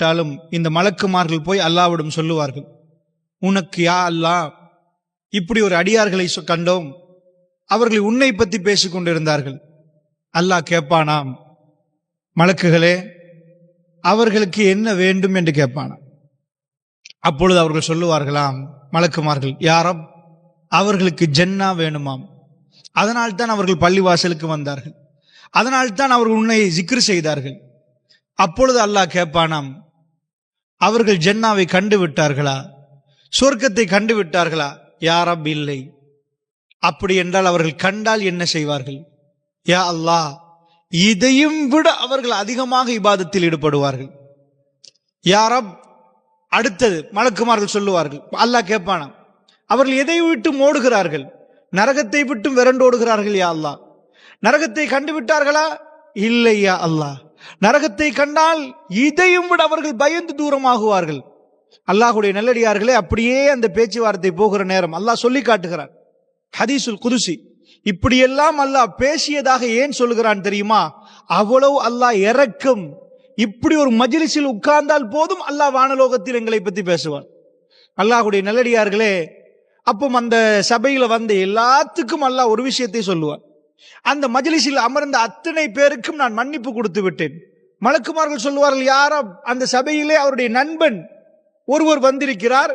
இல்லாவிட்டாலும் இந்த மலக்குமார்கள் போய் அல்லாஹ்விடம் சொல்லுவார்கள், உனக்கு யா அல்லாஹ் இப்படி ஒரு அடியார்களை கண்டோம், அவர்கள் உன்னை பற்றி பேசிக் கொண்டிருந்தார்கள். அல்லாஹ் கேட்பானாம், மலக்குகளே அவர்களுக்கு என்ன வேண்டும் என்று கேட்பானாம். அப்பொழுது அவர்கள் சொல்லுவார்களாம், மலக்குமார்கள், யாரம் அவர்களுக்கு ஜன்னா வேணுமாம், அதனால்தான் அவர்கள் பள்ளிவாசலுக்கு வந்தார்கள், அதனால்தான் அவர்கள் உன்னை ஜிக்ர் செய்தார்கள். அப்பொழுது அல்லாஹ் கேட்பானாம், அவர்கள் ஜன்னாவை கண்டு விட்டார்களா, சொர்க்கத்தை கண்டு விட்டார்களா? யாரப் இல்லை. அப்படி என்றால் அவர்கள் கண்டால் என்ன செய்வார்கள்? யா அல்லாஹ், இதையும் விட அவர்கள் அதிகமாக இபாதத்தில் ஈடுபடுவார்கள். யாரப். அடுத்தது மலக்குமார்கள் சொல்லுவார்கள், அல்லாஹ் கேட்பானாம், அவர்கள் எதை விட்டு ஓடுகிறார்கள்? நரகத்தை விட்டும் விரண்டோடுகிறார்கள். யா அல்லாஹ், நரகத்தை கண்டு விட்டார்களா? இல்லை யா அல்லாஹ். நரகத்தை கண்டால் இதையும் விட அவர்கள் பயந்து தூரமாகுவார்கள். அல்லாஹுடைய நல்லடியார்களே, அப்படியே அந்த பேச்சுவார்த்தை போகிற நேரம் அல்லாஹ் சொல்லி காட்டுகிறார் ஹதீசுல் குதுசி. இப்படியெல்லாம் அல்லாஹ் பேசியதாக ஏன் சொல்லுகிறான் தெரியுமா? அவ்வளவு அல்லாஹ் இரக்கம். இப்படி ஒரு மஜ்லிஸில் உட்கார்ந்தால் போதும் அல்லாஹ் வானலோகத்தில் எங்களை பற்றி பேசுவார். அல்லாஹுடைய நல்லடியார்களே, அப்போ அந்த சபையில வந்த எல்லாத்துக்கும் அல்லாஹ் ஒரு விஷயத்தை சொல்லுவார், அந்த மஜ்லிஸில் அமர்ந்த அத்தனை பேருக்கும் நான் மன்னிப்பு கொடுத்து விட்டேன். மலக்குமார்கள் சொல்லுவார்கள், யாரும் அந்த சபையிலே அவருடைய நண்பன் ஒருவர் வந்திருக்கிறார்,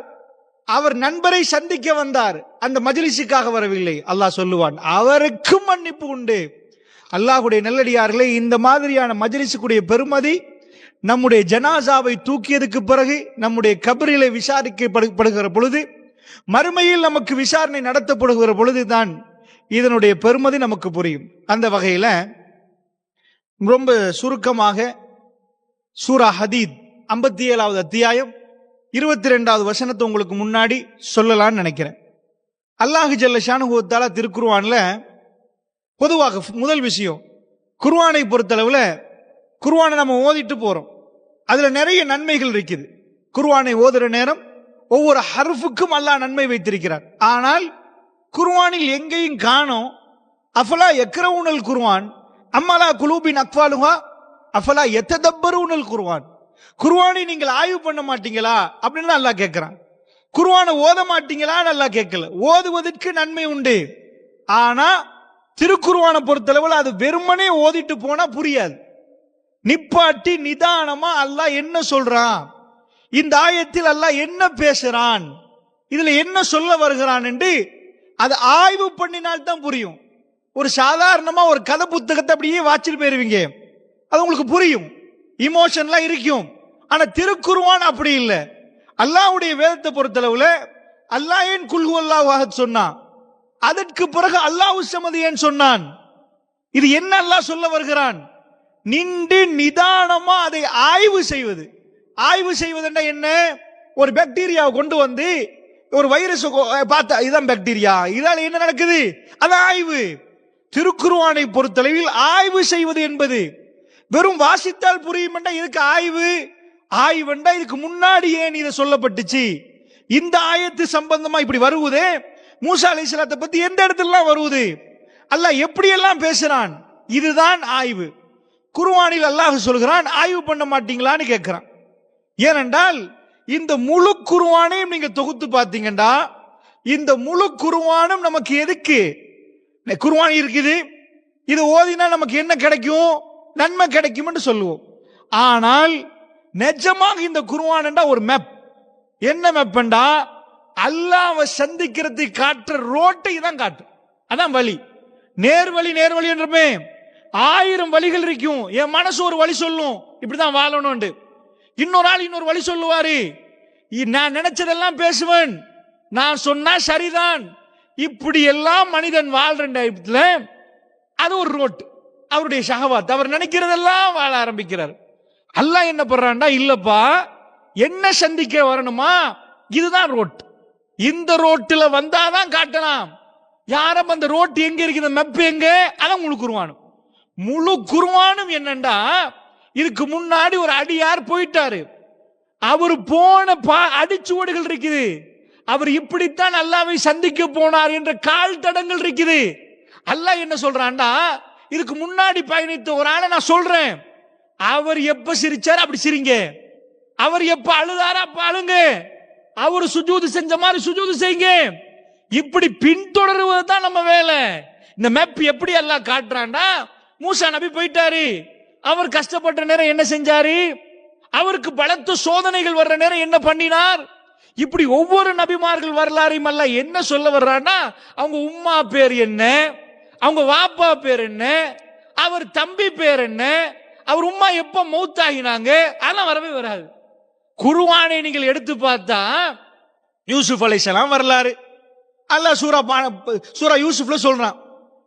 அவர் நண்பரை சந்திக்க வந்தார், அந்த மஜ்லிஸுக்காக வரவில்லை. அல்லாஹ் சொல்லுவான், அவருக்கும் மன்னிப்பு உண்டு. அல்லாஹுடைய நல்லடியார்களே, இந்த மாதிரியான மஜ்லிஸுக்குடைய பெருமதி நம்முடைய ஜனாசாவை தூக்கியதுக்கு பிறகு நம்முடைய கபரிலே விசாரிக்கப்படுகிற பொழுது, மறுமையில் நமக்கு விசாரணை நடத்தப்படுகிற பொழுதுதான் இதனுடைய பெருமதி நமக்கு புரியும். அந்த வகையில் ரொம்ப சுருக்கமாக சூரா ஹதீத் 57வது அத்தியாயம் 22வது வசனத்தை உங்களுக்கு முன்னாடி சொல்லலான்னு நினைக்கிறேன். அல்லாஹ் ஜல்ல ஷானுஹு தஆலா திருக்குர்ஆன்ல பொதுவாக முதல் விஷயம், குர்ஆனை பொறுத்தளவுல குர்ஆனை நம்ம ஓதிட்டு போறோம், அதுல நிறைய நன்மைகள் இருக்குது. குர்ஆனை ஓதுற நேரம் ஒவ்வொரு ஹர்ஃபுக்கும் அல்லாஹ் நன்மை வைத்திருக்கிறார். ஆனால் குர்ஆனில் எங்கேயும் காணோம் அஃபலா யக்ரவுனல் குர்ஆன் அம்மலா குலூபின் அக்வாலுஹா அஃபலா யத்ததப்பரூனல் குர்ஆன். குர்ஆனை நீங்கள் ஆய்வு பண்ண மாட்டீங்களா அப்படின்னு அல்லாஹ் கேட்கிறான். குர்ஆனை ஓத மாட்டீங்களா அல்லாஹ் கேட்கல. ஓதுவதற்கு நன்மை உண்டு. ஆனா திருக்குர்ஆனை பொறுத்தளவில் அது வெறுமனே ஓதிட்டு போனா புரியாது. நிப்பாட்டி நிதானமா அல்லாஹ் என்ன சொல்றான், இந்த ஆயத்தில் அல்லாஹ் என்ன பேசுறான், இதுல என்ன சொல்ல வருகிறான் என்று அதை ஆய்வு பண்ணினால் தான் புரியும். ஒரு சாதாரணமா ஒரு கதை புத்தகத்தை அப்படியே வாச்சிட்டு போயிருவீங்க, அது உங்களுக்கு புரியும், இமோஷன்லாம் இருக்கும். ஆனா திருக்குர்ஆன் அப்படி இல்லை. அல்லாஹ்வுடைய வேதத்தை பொறுத்தளவுல அல்லாஹ் ஏன் குல் ஹுவல்லாஹு அஹத் சொன்னான், அதற்கு பிறகு அல்லாஹு ஸமது ஏன் சொன்னான், இது என்ன அல்லாஹ் சொல்ல வருகிறான், நின்று நிதானமா அதை ஆய்வு செய்வது. ஆய்வு செய்வதுன்னா என்ன? ஒரு பாக்டீரியாவை கொண்டு வந்து ஒரு வைரஸ் பார்த்தா இதுதான் பாக்டீரியா, இதால என்ன நடக்குது, அது ஆய்வு. திருக்குர்ஆனை பொறுத்தளவில் ஆய்வு செய்வது என்பது வெறும் வாசித்தால் புரியும். இதுக்கு ஆய்வு. ஆய்வுண்டா இதுக்கு முன்னாடி ஏன் இதை சொல்லப்பட்டுச்சு, இந்த ஆயத்து சம்பந்தமா இப்படி வருவதே, மூசா அலைஹிஸ்ஸலாத்தை பத்தி எந்த இடத்துல வருவது, அல்லாஹ் எப்படி எல்லாம் பேசுறான், இதுதான் ஆய்வு. குர்ஆனில் அல்லாஹ் சொல்கிறான், ஆய்வு பண்ண மாட்டீங்களான்னு கேட்கிறான். ஏனென்றால் இந்த முழு குர்ஆனையும் நீங்க தொகுத்து பார்த்தீங்கன்னா, இந்த முழு குர்ஆனும் நமக்கு எதுக்கு? குர்ஆன் இருக்குது, இது ஓதினா நமக்கு என்ன கிடைக்கும், நன்மை கிடைக்கும் என்று சொல்லுவோம். ஆனால் நிஜமாக இந்த குர்ஆன் ஒரு மேப். என்ன மேப்ண்டா, அல்லாஹ்வை சந்திக்கிறதுக்கு காட்டுற ரோட்டை தான் காட்டும். அதான் வழி. நேர்வழி நேர்வழி என்றமே 1000 வழிகள் இருக்கும். என் மனசு ஒரு வழி சொல்லும், இப்படிதான் வாழணும். இன்னொரு ஆள் இன்னொரு வழி சொல்லுவாரு, நான் நினைச்சதெல்லாம் பேசுவேன், நான் சொன்னா சரிதான். இப்படி எல்லாம் மனிதன் வாழ்ற டைப்ல அது ஒரு ரோட். அவருடைய ஷஹவாத், அவர் நினைக்கிறதெல்லாம் வாழ ஆரம்பிக்கிறார். அல்லாஹ் என்ன பண்றான்டா, இல்லப்பா என்ன சந்திக்க வரணுமா, இதுதான் ரோட், இந்த ரோட்டில் வந்தாதான் காட்டலாம். யாரும் அந்த ரோட் எங்க இருக்குது, மெப் எங்க, அதான் முழு குர்ஆனும். முழு குர்ஆனும் என்னண்டா, இதுக்கு முன்னாடி ஒரு அடியார் போயிட்டாரு, அவர் போன அடிச்சுவடுகள் இருக்குது, அவர் இப்படித்தான் அல்லாஹ்வை சந்திக்க போனார் என்ற கால் தடங்கள் இருக்குது. அல்லாஹ் என்ன சொல்றான்டா, இதுக்கு முன்னாடி பயணித்த ஒரு ஆளை நான் சொல்றேன், அவர் எப்ப சிரிச்சார் அப்படி சிரிங்க, அவர் எப்ப அழுதாரா அப்ப அழுங்க, அவர் சுஜூது செஞ்ச மாதிரி சுஜூது செய்யுங்க. இப்படி பின்தொடருவது தான் நம்ம வேலை. இந்த மேப் எப்படி எல்லாம் காட்டுறான்டா, மூசா நபி போயிட்டாரு, அவர் கஷ்டப்பட்ட நேரம் என்ன செஞ்சாரு, அவருக்கு பலத்த சோதனைகள் வர்ற நேரம் என்ன பண்ணினார். இப்படி ஒவ்வொரு நபிமார்கள் வரலாறையும் அல்ல என்ன சொல்ல வர்றான்னா, அவங்க உம்மா பேர் என்ன, அவங்க வாப்பா பேர் என்ன, அவர் தம்பி பேர் என்ன, அவர் உம்மா எப்ப மௌத்தாகினாங்க, அதெல்லாம் வரவே வராது. குர்ஆனை நீங்கள் எடுத்து பார்த்தா யூசுப் அலைஹிஸ்ஸலாம் வரலாறு அல்லாஹ் சூரா யூசுப்ல சொல்றான்.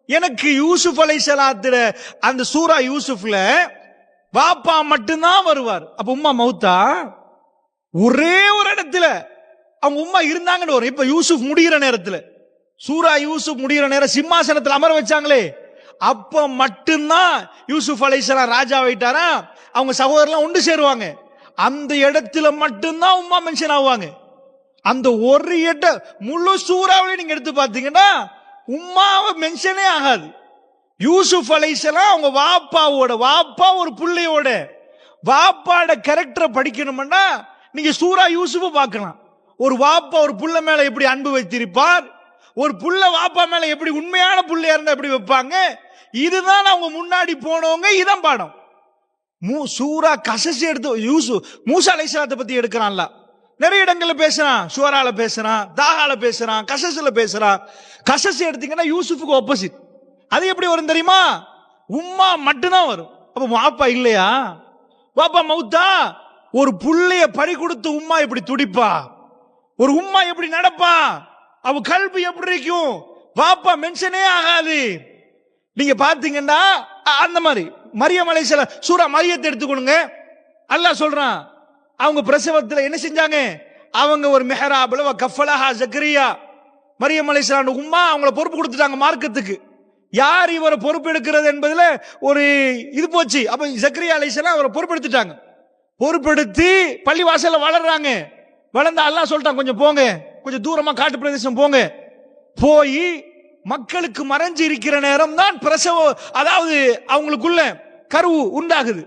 எனக்கு யூசுப் அலைஹிஸ்ஸலாத்துல அந்த சூரா யூசுப்ல வாப்பா மட்டும்தான் வருவார். அப்ப உம்மா மௌத்தா, ஒரே ஒரு இடத்துல அவங்க உம்மா இருந்தாங்கன்னு வரும். இப்ப யூசுப் முடிகிற நேரத்துல, சூரா யூசுப் முடிகிற நேரம் சிம்மாசனத்தில் அமர வச்சாங்களே, அப்ப மட்டும்தான் யூசுப் அலைஹிஸ்ஸலாம் ராஜா ஆயிட்டாரா, அவங்க சகோதரர்லாம் ஒன்று சேருவாங்க. அந்த இடத்துல மட்டும்தான் உம்மா மென்ஷன் ஆவாங்க. அந்த ஒரு முழு சூறாவிலையும் நீங்க எடுத்து பார்த்தீங்கன்னா உம்மாவை மென்ஷனே ஆகாது. யூசுப் அலைஹிஸ்ஸலாம் அவங்க வாப்பா ஒரு புள்ளையோட வாப்பாட கேரக்டரை படிக்கணும்னா நீங்க சூரா யூசுப் பார்க்கலாம். ஒரு வாப்பா ஒரு புள்ள மேல எப்படி அன்பு வைத்திருப்பார், ஒரு புள்ள வாப்பா மேல எப்படி உண்மையான புள்ளையா இருந்தா எப்படி வைப்பாங்க, இதுதான் அவங்க முன்னாடி போனவங்க. இதான் பாடம். சூரா கசஸ் எடுத்து மூசா அலைஹிஸ்ஸலாத்தை பத்தி எடுக்கிறான்ல, நிறைய இடங்கள்ல பேசுறான், ஷூரால பேசுறான், தாகால பேசுறான், கசஸ்ல பேசுறான். கசஸ் எடுத்தீங்கன்னா யூசுஃபுக்கு ஆப்போசிட். அது எப்படி வரும் தெரியுமா, உம்மா மட்டும்தான் வரும். அப்ப வாப்பா இல்லையா, வாப்பா மௌத்தா, ஒரு புள்ளைய பறி கொடுத்து உம்மா எப்படி துடிப்பா, ஒரு உம்மா எப்படி நடப்பா, அவ கல்வி எப்படி இருக்கும், வாப்பா மென்ஷனே ஆகாது. நீங்க பாத்தீங்கன்னா அந்த மாதிரி மரியம் அலைஹிஸ்ஸலாம் சூரா மரியத்தை எடுத்துக்கொள்ளுங்க. அல்லாஹ் சொல்றான், அவங்க பிரசவத்தில் என்ன செஞ்சாங்க, அவங்க ஒரு மெஹராப்ல கஃபலஹா ஜக்கரியா, மரியம் அலைஹிஸ்ஸலாம் உம்மா அவங்கள பொறுப்பு கொடுத்துட்டாங்க மார்க்கத்துக்கு. யார் இவரை பொறுப்பு எடுக்கிறது என்பதுல ஒரு இது போச்சு. அப்ப ஜக்கரியா அலைஹிஸ்ஸலாம் அவரை பொறுப்பெடுத்துட்டாங்க. பொறுப்பெடுத்து பள்ளி வாசல்ல வளர்றாங்க. வளர்ந்த அல்லாஹ் சொல்லிட்டான், கொஞ்சம் போங்க, கொஞ்சம் தூரமா காட்டு பிரதேசம் போங்க. போய் மக்களுக்கு மறைஞ்சு இருக்கிற நேரம் தான் பிரசவம், அதாவது அவங்களுக்குள்ள கருவு உண்டாகுது.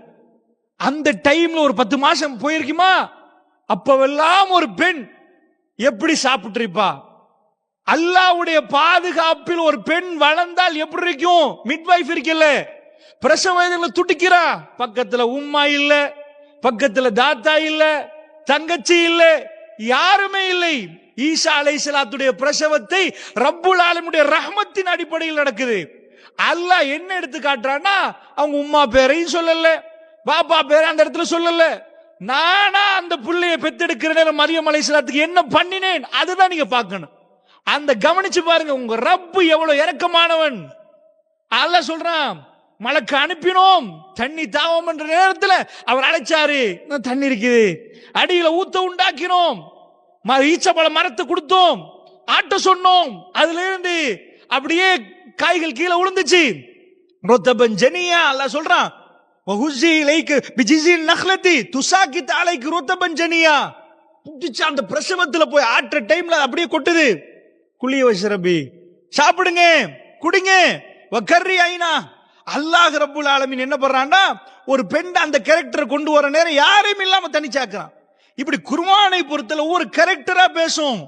அந்த டைம்ல ஒரு 10 மாசம் போயிருக்குமா, அப்பவெல்லாம் ஒரு பெண் எப்படி சாப்பிட்டு இருப்பா. அல்லாஹ்வுடைய பாதுகாப்பில் ஒரு பெண் வளர்ந்தால் எப்படி இருக்கும், மிட்வைஃப் இருக்கல, பிரசவ வேதனையில துடிக்கிறா, பக்கத்துல உம்மா இல்ல, பக்கத்துல தாத்தா இல்ல, தங்கச்சி இல்ல, யாருமே இல்லை. ஈசா அலைஹிஸ்ஸலாத்துடைய பிரசவத்தை ரப்புல் ஆலமீனுடைய ரஹ்மத்தின் அடிப்படையில் நடக்குது. அல்லாஹ் என்ன எடுத்து காட்டுறான்னா, அவங்க உம்மா பேரையும் சொல்லல, பாப்பா பேரை அந்த இடத்துல சொல்லல. நானா அந்த புள்ளைய பெத்தெடுக்கிற நேரம் மரியம் அலைஹிஸ்ஸலாத்துக்கு என்ன பண்ணினேன், அதுதான் நீங்க பார்க்கணும். அந்த கவனிச்சு பாருங்க, உங்க ரப்பு எவ்வளவு இரக்கமானவன். அல்லாஹ் சொல்றான், மலக்கு அனுப்பினோம், தண்ணி தாவம் என்ற நேரத்தில் அவர் அழைச்சாரு, தண்ணி இருக்குது, அடியில ஊத்த உண்டாக்கினோம், ஈச்சப்பழ மரத்தை கொடுத்தோம், ஆட்ட சொன்னோம், அதுல இருந்து அப்படியே காய்கள் கீழே விழுந்துச்சு. ரொத்தபன் ஜனியா அல்லாஹ் சொல்றான், வஹுஸி இலைக்கு பிஜிஸின் நக்லதி துஸாகித் அலைக்கு ரொத்தபன் ஜனியா. புடிச்சு அந்த பிரசவத்துல போய் ஆற்ற டைம்ல அப்படியே கொட்டுது. குளிய வஷ்ரபி, சாப்பிடுங்க, குடிங்க, வக்கர்ரி ஐனா. அல்லாஹ் ரப்புல் ஆலமீன் என்ன பண்றான்னா, ஒரு பெண் அந்த கேரக்டரை கொண்டு வர நேரம் யாரையும் இல்லாம தனிச்சாக்குறான். இப்படி குர்ஆனை பொறுத்தல ஒவ்வொரு கேரக்டரா பேசும்.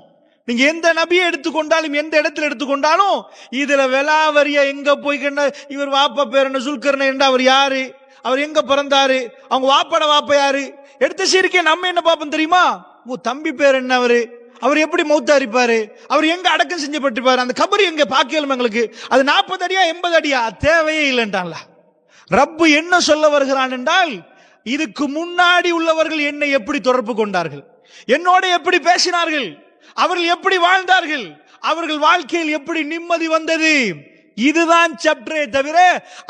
நீங்க எந்த நபியை எடுத்துக்கொண்டாலும் எந்த இடத்துல எடுத்துக்கொண்டாலும் இதுல வெலாவரியா எங்க போய் கண்ட, இவர் வாப்பா பேர் என்ன, சுல்கர்ண என்ற அவர் யாரு, அவர் எங்க பிறந்தாரு, அவங்க வாப்பாட வாப்பா யாரு, எடுத்த சீருக்கே நம்ம என்ன பாப்போம் தெரியுமா, தம்பி பேர் என்ன, அவர் எப்படி மௌத்தா இருப்பாரு, அவர் எங்க அடக்கம் செஞ்சப்பட்டிருப்பாரு, அந்த கபர் எங்க பாக்கியலும் எங்களுக்கு அது 40 அடியா 80 அடியா தேவையே இல்லைன்றான்ல. ரப்பு என்ன சொல்ல வருகிறான் என்றால், இதுக்கு முன்னாடி உள்ளவர்கள் என்னை எப்படி தொடர்பு கொண்டார்கள், என்னோட எப்படி பேசினார்கள், அவர்கள் எப்படி வாழ்ந்தார்கள், அவர்கள் வாழ்க்கையில் எப்படி நிம்மதி வந்தது, இதுதான் சாப்டரே தவிர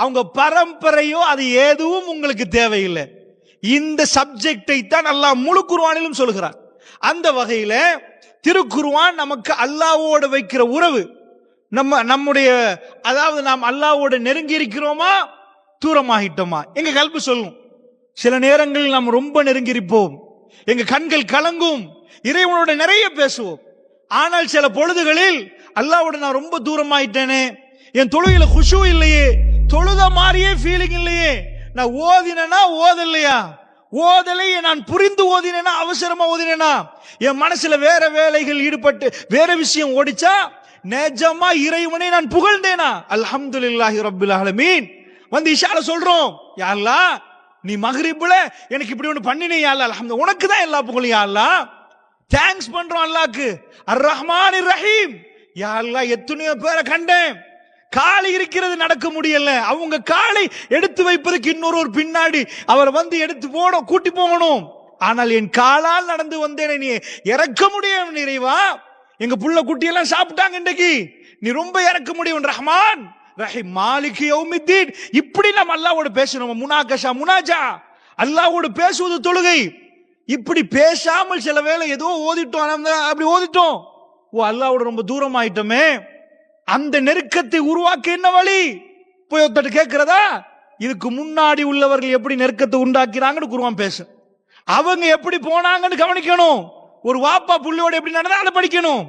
அவங்க பரம்பரையோ அது எதுவும் உங்களுக்கு தேவையில்லை. இந்த சப்ஜெக்டை தான் அல்லாஹ் முழு குர்ஆனிலும் சொல்கிறார். அந்த வகையில திருக்குர்ஆன் நமக்கு அல்லாஹ்வோடு வைக்கிற உறவு, நம்முடைய அதாவது நாம் அல்லாஹ்வோடு நெருங்கி இருக்கிறோமா தூரமாகிட்டோமா எங்க கல்வி சொல்லும். சில நேரங்களில் நாம் ரொம்ப நெருங்கி இருப்போம், எங்க கண்கள் கலங்கும், இறைவனோட நிறைய பேசுவோம். ஆனால் சில பொழுதுகளில் அல்லாஹ்வோட நான் ரொம்ப தூரமாயிட்டேனே, என் தொழுகையில குஷூ இல்லையே, தொழுத மாதிரியே ஃபீலிங் இல்லையே, நான் ஓதினா ஓதலையா, ஓதலை நான் புரிந்து ஓதினேனா அவசரமா ஓதினேனா, என் மனசுல வேற வேலைகள் ஈடுபட்டு வேற விஷயம் ஓடிச்சா, நிஜமா இறைவனை நான் புகழ்ந்தேனா, அல்ஹம்துலில்லாஹி ரப்பில் ஆலமீன். வந்து இஷால சொல்றோம், யா அல்லாஹ் நீ மக்ரிப்ல எனக்கு இப்படி ஒன்று பண்ணினே, யா அல்லாஹ் அல்ஹம்து, உனக்கு தான் எல்லா புகழும் யா அல்லாஹ். தேங்க்ஸ் பண்றோம் அல்லாஹ்க்கு. அர் ரஹ்மானிர் ரஹீம். யா அல்லாஹ் எத்தனையோ பேரை கண்டேன், காலை இருக்கிறது நடக்க முடியல, அவங்க காலை எடுத்து வைப்பதற்கு இன்னொரு பின்னாடி அவர் வந்து எடுத்து போகணும், கூட்டி போகணும். ஆனால் என் காலால் நடந்து வந்தேன், நீ இறக்க முடியும் இறைவா. எங்க புள்ள குட்டி எல்லாம் சாப்பிட்டாங்க இன்றைக்கு, நீ ரொம்ப இறக்க முடியும் ரஹ்மான் ரஹீம் மாலிக் யௌமித்தீன். இப்படி நம்ம அல்லாஹ்வோடு பேசணும். முனாகஷா முனாஜா, அல்லாஹ்வோடு பேசுவது தொழுகை. இப்படி பேசாமல் சில வேளை ஏதோ ஓதிட்டோம், அப்படி ஓதிட்டோம், ஓ அல்லாஹ்வோட ரொம்ப தூரம் ஆயிட்டோமே. அந்த நெருக்கத்தை உருவாக்க என்ன வழி? போய் ஒருத்தட்டு கேட்கிறதா? இதுக்கு முன்னாடி உள்ளவர்கள் எப்படி நெருக்கத்தை உண்டாக்கிறாங்கன்னு குர்ஆன் பேசும். அவங்க எப்படி போனாங்கன்னு கவனிக்கணும். ஒரு வாப்பா புள்ளையோட எப்படி நடந்தா அதை படிக்கணும்.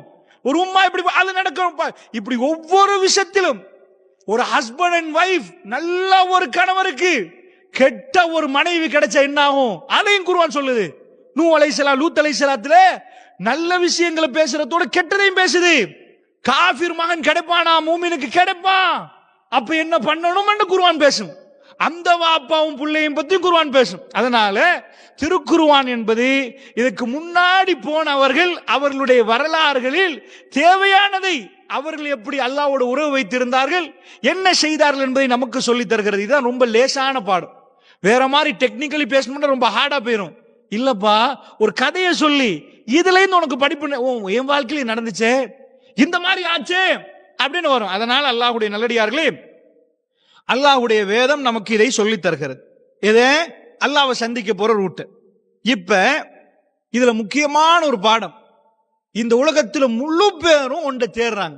ஒரு உம்மா எப்படி அது நடக்கணும். இப்படி ஒவ்வொரு விஷயத்திலும் ஒரு ஹஸ்பண்ட் அண்ட் வைஃப், நல்ல ஒரு கணவருக்கு கெட்ட ஒரு மனைவி கிடைச்சா என்ன ஆகும், அதையும் குர்ஆன் சொல்லுது. நூ அலைஹிஸ்ஸலாம் லூத் அலைஹிஸ்ஸலாத்துல நல்ல விஷயங்களை பேசுறதோட கெட்டதையும் பேசுது. காஃபிர் மகன் கிடைப்பானா, மூமினுக்கு கிடைப்பான், அப்ப என்ன பண்ணணும்னு குர்ஆன் பேசும். அந்த வாப்பாவும் பிள்ளையும் பத்தி குர்ஆன் பேசும். அதனால திருக்குர்ஆன் என்பது இதுக்கு முன்னாடி போனவர்கள் அவர்களுடைய வரலாறுகளில் தேவையானதை, அவர்கள் எப்படி அல்லாஹ்வோட உறவு வைத்திருந்தார்கள், என்ன செய்தார்கள் என்பதை நமக்கு சொல்லி தருகிறது. இதுதான் ரொம்ப லேசான பாடம். வேற மாதிரி டெக்னிக்கலி பேசணும்னா ரொம்ப ஹார்டா போயிடும். இல்லப்பா, ஒரு கதையை சொல்லி இதுல இருந்து உனக்கு படிப்பு என் வாழ்க்கையில நடந்துச்சே, இந்த மாதிரி ஆச்சு அப்படின்னு வரும். அதனால அல்லாஹ்வுடைய நல்லடியார்களே, அல்லாஹ்வுடைய வேதம் நமக்கு இதை சொல்லி தருகிறது. இதே அல்லாஹ்வை சந்திக்க போற ரூட். இப்ப இதுல முக்கியமான ஒரு பாடம், இந்த உலகத்துல முழு பேரும் ஒன்றை தேடுறாங்க,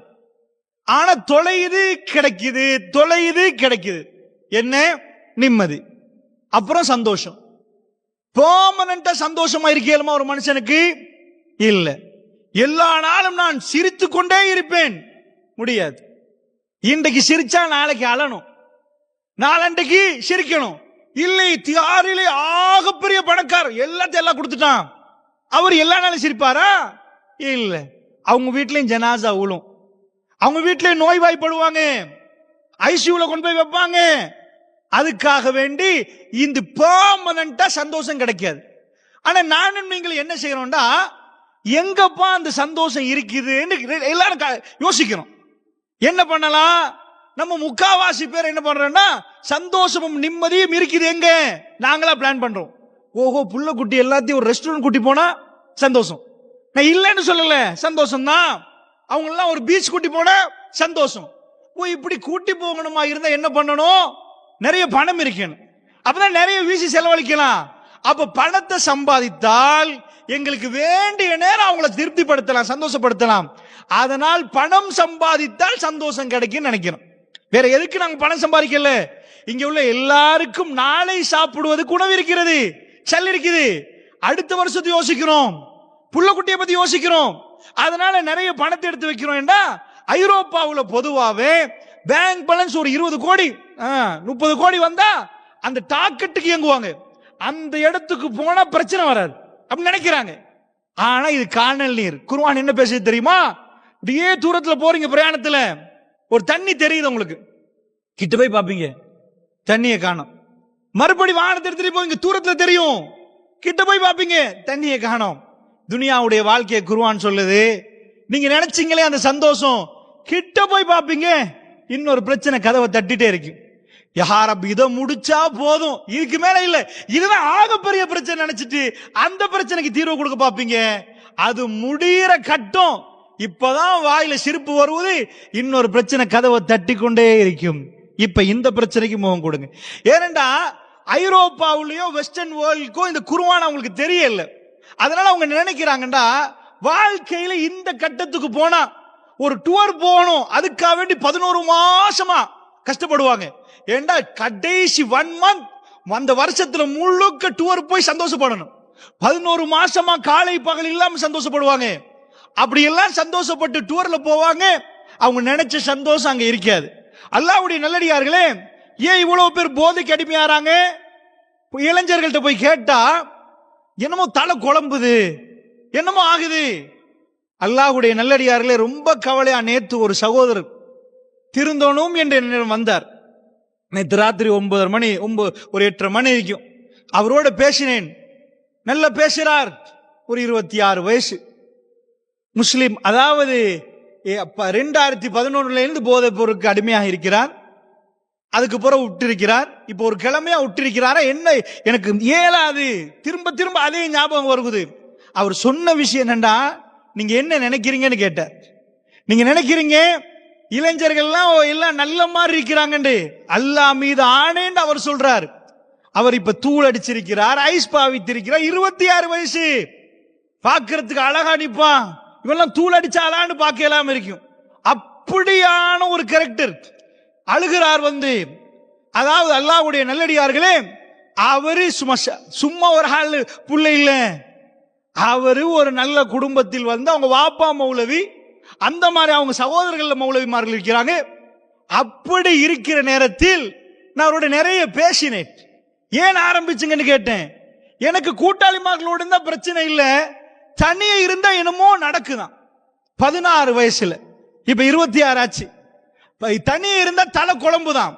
ஆனா தொலையுது கிடைக்குது, தொலையுது கிடைக்குது. என்ன? நிம்மதி, அப்புறம் சந்தோஷம். பெர்மனண்டா சந்தோஷமா இருக்கேலுமா ஒரு மனுஷனுக்கு? இல்ல. எல்லா நாளும் நான் சிரித்து கொண்டே இருப்பேன், முடியாது. இன்றைக்கு சிரிச்சா நாளைக்கு அழணும், நாளண்டைக்கு சிரிக்கணும். இல்லை, தியாரிலே ஆகப்பெரிய பணக்காரர், எல்லாத்தையும் எல்லாம் கொடுத்துட்டான், அவர் எல்லா நாளும் சிரிப்பாரா? இல்ல. அவங்க வீட்லயும் ஜனாசா ஊழும், அவங்க வீட்லயும் நோய்வாய்ப்படுவாங்க, ஐசியூல கொண்டு போய் வைப்பாங்க. அதுக்காக வேண்டி இந்த பெர்மனண்டா சந்தோஷம் கிடைக்காது. ஆனா நானும் நீங்கள் என்ன செய்யறோம்டா, எங்கப்பா அந்த சந்தோஷம் இருக்குதுன்னு எல்லாரும் யோசிக்கிறோம். என்ன பண்ணலாம்? நம்ம முக்காவாசி பேர் என்ன பண்றோம்னா, சந்தோஷமும் நிம்மதியும் இருக்குது எங்க, நாங்களா பிளான் பண்றோம். ஓஹோ, புள்ள குட்டி எல்லாத்தையும் ஒரு ரெஸ்டாரண்ட் கூட்டி போனா சந்தோஷம், நான் இல்லைன்னு சொல்லல, சந்தோஷம் தான். அவங்க எல்லாம் ஒரு பீச் கூட்டி போனா சந்தோஷம். ஓ, இப்படி கூட்டி போகணுமா இருந்தா என்ன பண்ணணும்? நிறைய பணம் இருக்கணும், அப்பதான் நிறைய வீசி செலவழிக்கலாம். அப்ப பணத்தை சம்பாதித்தால் எங்களுக்கு வேண்டிய நேரம் அவங்களை திருப்திப்படுத்தலாம், சந்தோஷப்படுத்தலாம். அதனால் பணம் சம்பாதித்தால் சந்தோஷம் கிடைக்கும் நினைக்கிறோம். வேற எதுக்கு நாங்க பணம் சம்பாதிக்கல? இங்க உள்ள எல்லாருக்கும் நாளை சாப்பிடுவதுக்கு உணவு இருக்கிறது, செல் இருக்குது, அடுத்த வருஷத்தை யோசிக்கிறோம், புள்ள குட்டியை பத்தி யோசிக்கிறோம். அதனால நிறைய பணத்தை எடுத்து வைக்கிறோம். ஏண்டா ஐரோப்பாவுல பொதுவாவே பேங்க் பேலன்ஸ் ஒரு 20 கோடி 30 கோடி வந்தா அந்த டாக்கெட்டுக்கு இயங்குவாங்க, அந்த இடத்துக்கு போனா பிரச்சனை வராது அப்படின்னு நினைக்கிறாங்க. ஆனா இது காணல் நீர். குர்ஆன் என்ன பேசுது தெரியுமா? அப்படியே தூரத்துல போறீங்க பிரயாணத்துல, ஒரு தண்ணி தெரியுது உங்களுக்கு, கிட்ட போய் பாப்பீங்க தண்ணியை காணோம். மறுபடி வானத்தை எடுத்துட்டு போவீங்க, தூரத்துல தெரியும், கிட்ட போய் பாப்பீங்க தண்ணியை காணோம். துனியாவுடைய வாழ்க்கையை குர்ஆன் சொல்லுது. நீங்க நினைச்சீங்களே அந்த சந்தோஷம், கிட்ட போய் பாப்பீங்க இன்னொரு பிரச்சனை கதவை தட்டிட்டே இருக்கு. யார் அப்ப இதை முடிச்சா போதும், இதுக்கு மேல இல்ல, இதுதான் ஆகப்பெரிய பிரச்சனை நினைச்சிட்டு அந்த பிரச்சனைக்கு தீர்வு கொடுக்க பாப்பீங்க. அது முடிகிற கட்டம், இப்பதான் வாயில சிரிப்பு வருவது, இன்னொரு பிரச்சனை கதவை தட்டி கொண்டே இருக்கும். இப்ப இந்த பிரச்சனைக்கு முகம் கொடுங்க. ஏனென்றா ஐரோப்பாவிலயோ வெஸ்டர்ன் வேர்ல்டுக்கோ இந்த குர்ஆன் அவங்களுக்கு தெரியல. அதனால அவங்க நினைக்கிறாங்கடா, வாழ்க்கையில இந்த கட்டத்துக்கு போனா ஒரு டூர் போகணும், அதுக்காக வேண்டி 11 மாசமா கஷ்டப்படுவாங்க. ஏண்டா கடைசி 1 மந்த் அந்த வருஷத்துல முழுக்க டூர் போய் சந்தோஷப்படணும். 11 மாசமா காலை பகல் இல்லாம சந்தோஷப்படுவாங்க. அப்படி எல்லாம் சந்தோஷப்பட்டு டூர்ல போவாங்க, அவங்க நினைச்ச சந்தோஷம் அங்க இருக்காது. அல்லாஹ்வுடைய நல்லடியார்களே, ஏன் இவ்வளவு பேர் போதைக்கு அடிமையாறாங்க? இளைஞர்கள்ட்ட போய் கேட்டா என்னமோ தலை குழம்புது, என்னமோ ஆகுது. அல்லாஹ்வுடைய நல்லடியார்களே, ரொம்ப கவலையா நேத்து ஒரு சகோதரர் திருந்தோனும் என்று என்னிடம் வந்தார். நேற்று ராத்திரி 9:30 மணி, ஒரு 8:30 மணி இருக்கும். அவரோட பேசினேன். நல்லா பேசுறார். ஒரு 26 வயசு முஸ்லிம். அதாவது 2011 இருந்து போதைப் பொருளுக்கு அடிமையாக இருக்கிறார். அதுக்கு பிறகு விட்டிருக்கிறார். இப்போ ஒரு கிழமையா விட்டிருக்கிறாரா என்ன எனக்கு ஏலாது. திரும்ப திரும்ப அதே ஞாபகம் வருகுது. அவர் சொன்ன விஷயம் என்னண்டா, நீங்க என்ன நினைக்கிறீங்கன்னு கேட்டார். நீங்க நினைக்கிறீங்க இளைஞர்கள்லாம் எல்லாம் நல்ல மாதிரி இருக்கிறாங்க, அல்லாஹ் மீது ஆணேன்னு அவர் சொல்றார். அவர் இப்ப தூள் அடிச்சிருக்கிறார், ஐஸ் பாவித்திருக்கிறார். 26 வயசு, பார்க்கறதுக்கு அழகா நிப்பான். இவெல்லாம் தூள் அடிச்சாலான்னு பார்க்கலாம் இருக்கும். அப்படியான ஒரு கேரக்டர். அழுகிறார் வந்து. அதாவது அல்லாஹ்வுடைய நல்லடியார்களே, அவரு சும்மா ஒரு ஆள் புள்ள இல்ல. அவரு ஒரு நல்ல குடும்பத்தில் வந்து அவங்க வாப்பா மௌலவி, அந்த மாதிரி அவங்க சகோதரர்கள் மௌலவிமார்கள் இருக்கிறாங்க. அப்படி இருக்கிற நேரத்தில் நான் அவரோட நிறைய பேசினேன். ஏன் ஆரம்பிச்சுங்கன்னு கேட்டேன். எனக்கு கூட்டாளிமார்களோடு இருந்தா பிரச்சனை இல்ல, தனியே இருந்தா என்னமோ நடக்குதான். 16 வயசுல, இப்ப 26 ஆச்சு. தனியே இருந்தா தலை குழம்புதான்.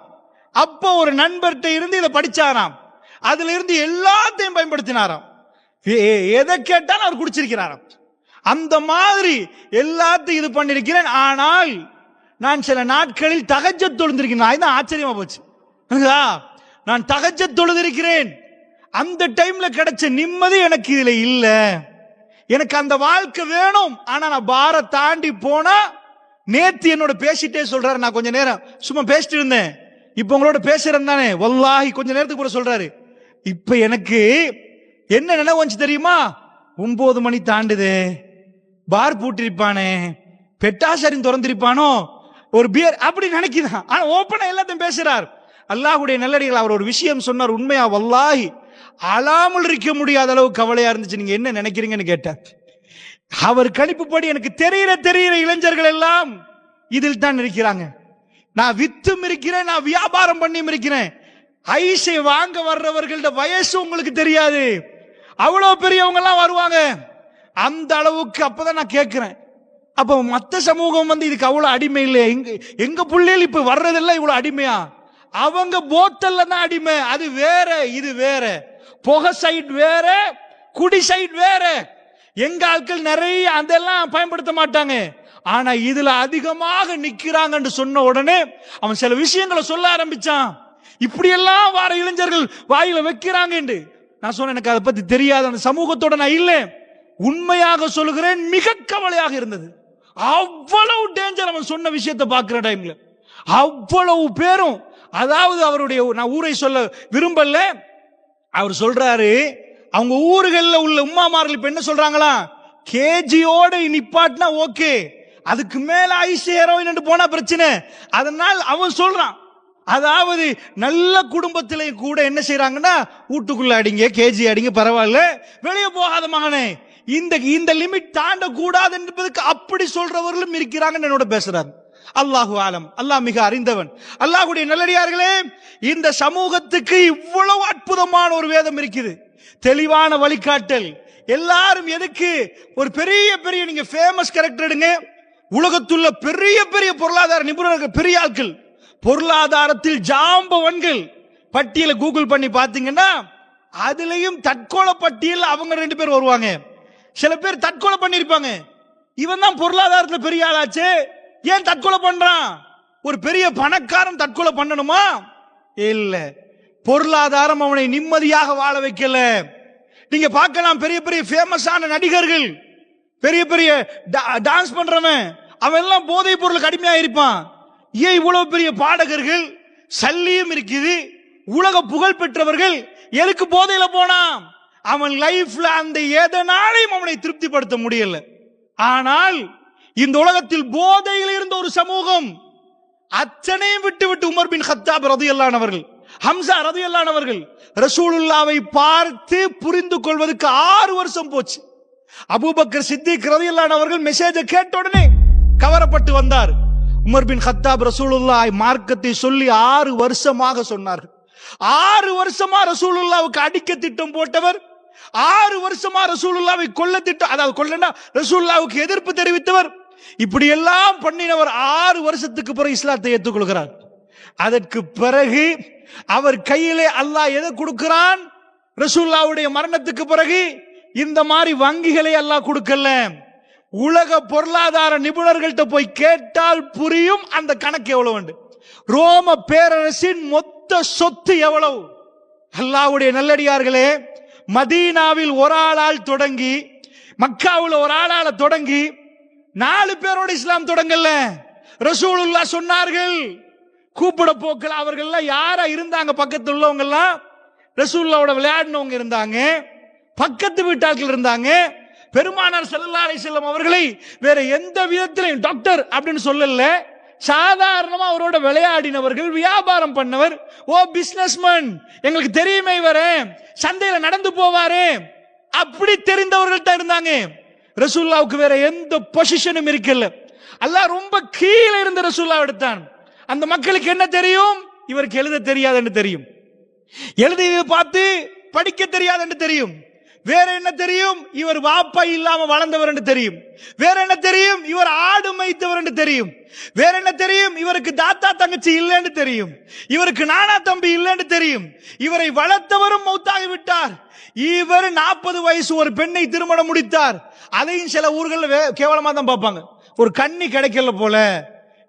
அப்ப ஒரு நண்பர்கிட்ட இருந்து இதை படிச்சாராம். அதுல இருந்து எல்லாத்தையும் பயன்படுத்தினாராம். எதை கேட்டாலும் அவர் குடிச்சிருக்கிறாராம். அந்த மாதிரி எல்லாத்தையும் இது பண்ணிருக்கிறேன். ஆனால் நான் சில நாட்களில் தஹஜ்ஜத் தொழுந்திருக்கிறேன். ஆச்சரியமா போச்சு. நான் தஹஜ்ஜத் தொழுதிருக்கிறேன். அந்த டைம்ல கிடைச்ச நிம்மதி எனக்கு இதுல இல்ல. எனக்கு அந்த வாழ்க்கை வேணும். ஆனா நான் பார தாண்டி போனா, நேத்து என்னோட பேசிட்டே சொல்றாரு. நான் கொஞ்ச நேரம் சும்மா பேசிட்டு இருந்தேன். இப்ப உங்களோட பேசுறேன் தானே, வல்லாஹி கொஞ்ச நேரத்துக்கு கூட சொல்றாரு. இப்ப எனக்கு என்ன நினைவு வந்துச்சு தெரியுமா? 9 மணி தாண்டுது, பார் பூட்டிருப்பானே, பெட்டாசரின் திறந்திருப்பானோ, ஒரு பியர் அப்படி நினைக்குதான். ஆனா ஓப்பனா எல்லாத்தையும் பேசுறார். அல்லாஹ்வுடைய நல்லடிகள். அவர் ஒரு விஷயம் சொன்னார், உண்மையா வல்லாஹி அழாமல் இருக்க முடியாத அளவு கவலையா இருந்துச்சு. நீங்க என்ன நினைக்கிறீங்கன்னு கேட்டார். அவர் கணிப்புப்படி எனக்கு தெரிகிற இளைஞர்கள் எல்லாம் இதில் தான் இருக்கிறாங்க. நான் வித்தும் இருக்கிறேன், நான் வியாபாரம் பண்ணியும் இருக்கிறேன். ஐஸை வாங்க வர்றவர்களோட வயசு உங்களுக்கு தெரியாது, அவ்வளவு பெரியவங்க எல்லாம் வருவாங்க. அந்த அளவுக்கு. அப்பதான் நான் கேட்கிறேன், அப்ப மத்த சமூகம் வந்து இதுக்கு அவ்வளவு அடிமை இல்லை. எங்க பிள்ளைகள் இப்ப வர்றதெல்லாம் இவ்வளவு அடிமையா? அவங்க போத்தல்ல தான் அடிமை. அது வேற, இது வேற. புகை சைட் வேற, குடி சைட் வேற. எங்க ஆட்கள் நிறைய அதெல்லாம் பயன்படுத்த மாட்டாங்க. ஆனா இதுல அதிகமாக நிக்கிறாங்கன்னு சொன்ன உடனே அவன் சில விஷயங்களை சொல்ல ஆரம்பிச்சான். இப்படி எல்லாம் வார இளைஞர்கள் வாயில வைக்கிறாங்க என்று நான் சொன்னேன். எனக்கு அதை பத்தி தெரியாது, அந்த சமூகத்தோட நான் இல்ல. உண்மையாக சொல்லுகிறேன், மிக கவலையாக இருந்தது. அவ்வளவு டேஞ்சர். அவன் சொன்ன விஷயத்தை பார்க்கிற டைம்ல அவ்வளவு பேரும். அதாவது அவருடைய, நான் ஊரை சொல்ல விரும்பல, அவர் சொல்றாரு, அவங்க ஊர்களில் உள்ள உம்மாமார்கள் இப்ப என்ன சொல்றாங்களா, கேஜியோட நிப்பாட்டினா ஓகே, அதுக்கு மேல ஐஸ் ஹெரோயின் போனா பிரச்சனை. அதனால் அவன் சொல்றான், அதாவது நல்ல குடும்பத்திலே கூட என்ன செய்யறாங்கன்னா, வீட்டுக்குள்ள அடிங்க, கேஜி அடிங்க, பரவாயில்ல, வெளியே போகாத மகனே, இந்த லிமிட் தாண்ட கூடாது என்பதுக்கு அப்படி சொல்றவர்களும் இருக்கிறாங்கன்னு என்னோட பேசுறாரு. அல்லாஹு ஆலம், அல்லாஹ் மிக அறிந்தவன். அல்லாஹ்வுடைய நல்லடியார்களே, இந்த சமூகத்துக்கு இவ்வளவு அற்புதமான ஒரு வேதம் இருக்குது, தெளிவான வழிகாட்டல். எல்லாரும் எதுக்கு ஒரு பெரிய பெரிய நீங்க ஃபேமஸ் கேரக்டர் எடுங்க, உலகத்துள்ள பெரிய பெரிய பொருளாதார நிபுணர்கள், பெரிய ஆட்கள், பொருளாதாரத்தில் ஜாம்பவன்கள் பட்டியலை கூகுள் பண்ணி பாத்தீங்கன்னா அதுலயும் தற்கொலை பட்டியல் அவங்க 2 பேர் வருவாங்க. சில பேர் தற்கொலை பண்ணிருப்பாங்க. இவன் தான் பொருளாதாரத்தில் பெரிய ஆளாச்சு, ஏன் தற்கொலை பண்றான்? ஒரு பெரிய பணக்காரன் தற்கொலை பண்ணணுமா? இல்ல, பொருளாதாரம் அவனை நிம்மதியாக வாழ வைக்கல. நீங்க பார்க்கலாம், பெரிய பெரிய ஃபேமஸான நடிகர்கள், பெரிய பெரிய டான்ஸ் பண்றவன், அவன் எல்லாம் போதைப் பொருளுக்கு அடிமையா இருப்பான். ஏன் இவ்வளவு பெரிய பாடகர்கள், சல்லியும் இருக்குது, உலக புகழ் பெற்றவர்கள் எதுக்கு போதையில போனான்? அவன் லைஃப்ல அந்த எதனாலையும் அவனை திருப்திப்படுத்த முடியல. ஆனால் இந்த உலகத்தில் போதையில் இருந்த ஒரு சமூகம் அத்தனையும் விட்டு விட்டு உமர் பின் கத்தாப் ரலியல்லாஹு அன்ஹு அவர்கள், ஹம்சா ரலியல்லாஹு அன்ஹு அவர்கள் ரசூலுல்லாவை பார்த்து புரிந்து கொள்வதற்கு 6 வருஷம் போச்சு. அபூபக்கர் சித்திக் ரலியல்லாஹு அன்ஹு அவர்கள் மெசேஜை கேட்ட உடனே கவரப்பட்டு வந்தார். உமர் பின் கத்தாப் ரசூலுல்லாஹ் மார்க்கத்தை சொல்லி 6 வருஷமாக சொன்னார்கள். 6 வருஷமா ரசூலுல்லாவுக்கு அடிக்க திட்டம் போட்டவர், 6 வருஷமா ரசூலுல்லாவை கொல்ல திட்டம், அதாவது கொல்லனா ரசூலுல்லாவுக்கு எதிர்ப்பு தெரிவித்தவர், இப்படி எல்லாம் பண்ணினவர் 6 வருஷத்துக்கு பிறகு இஸ்லாத்தை ஏற்றுக்கொள்கிறார். அதற்கு பிறகு அவர் கையிலே அல்லாஹ் எதை கொடுக்கிறான்? ரசூலுல்லாவுடைய மரணத்துக்கு பிறகு இந்த மாதிரி வங்கிகளை அல்லாஹ் கொடுக்கல. உலக பொருளாதார நிபுணர்கள்ட்ட போய் கேட்டால் புரியும் அந்த கணக்கு எவ்வளவு. ரோம பேரரசின் மொத்த சொத்து எவ்வளவு? அல்லாஹ்வுடைய நல்லடியார்களே, மதீனாவில் ஒரு ஆளால் தொடங்கி, மக்காவில் ஒரு ஆளால தொடங்கி 4 பேரோட இஸ்லாம் தொடங்கல. ரசூலுல்லாஹ் சொன்னார்கள், கூப்பிட போக்கல அவர்கள் யாரா இருந்தாங்க? பக்கத்தில் உள்ளவங்க எல்லாம் ரசூலுல்லாஹ்வோட விளையாடினவங்க இருந்தாங்க, பக்கத்து வீட்டார்கள் இருந்தாங்க. பெருமானார் ஸல்லல்லாஹு அலைஹி வஸல்லம் அவர்களை வேற எந்த விதத்திலையும் டாக்டர் அப்படின்னு சொல்லல. சாதாரணமா அவரோட விளையாடினவர்கள், வியாபாரம் பண்ணவர், ஓ பிசினஸ்மேன், எங்களுக்கு தெரியுமே இவரே, சந்தையில நடந்து போவாரு, அப்படி தெரிந்தவர்கள்ட்ட இருந்தாங்க. ரசூலுல்லாவுக்கு வேற எந்த பொசிஷனும் இருக்கல. அல்லாஹ் ரொம்ப கீழே இருந்த ரசூலுல்லாஹ் எடுத்தான். அந்த மக்களுக்கு என்ன தெரியும்? இவருக்கு எழுத தெரியாதுன்னு தெரியும், எழுதியதை பார்த்து படிக்க தெரியாதுன்னு தெரியும். வேற என்ன தெரியும்? இவர் வாப்பா இல்லாம வளர்ந்தவர் என்று தெரியும். வேற என்ன தெரியும்? இவர் ஆடு மேய்த்தவர் என்று தெரியும். வேற என்ன தெரியும்? இவருக்கு தாத்தா தங்கச்சி இல்லைன்னு தெரியும். இவருக்கு நானா தம்பி இல்லைன்னு தெரியும். இவரை வளர்த்தவரும் மௌத்தாகி விட்டார். இவர் 40 வயசு ஒரு பெண்ணை திருமணம் முடித்தார். அதையும் சில ஊர்களில் கேவலமா தான் பார்ப்பாங்க. ஒரு கன்னி கிடைக்கல போல,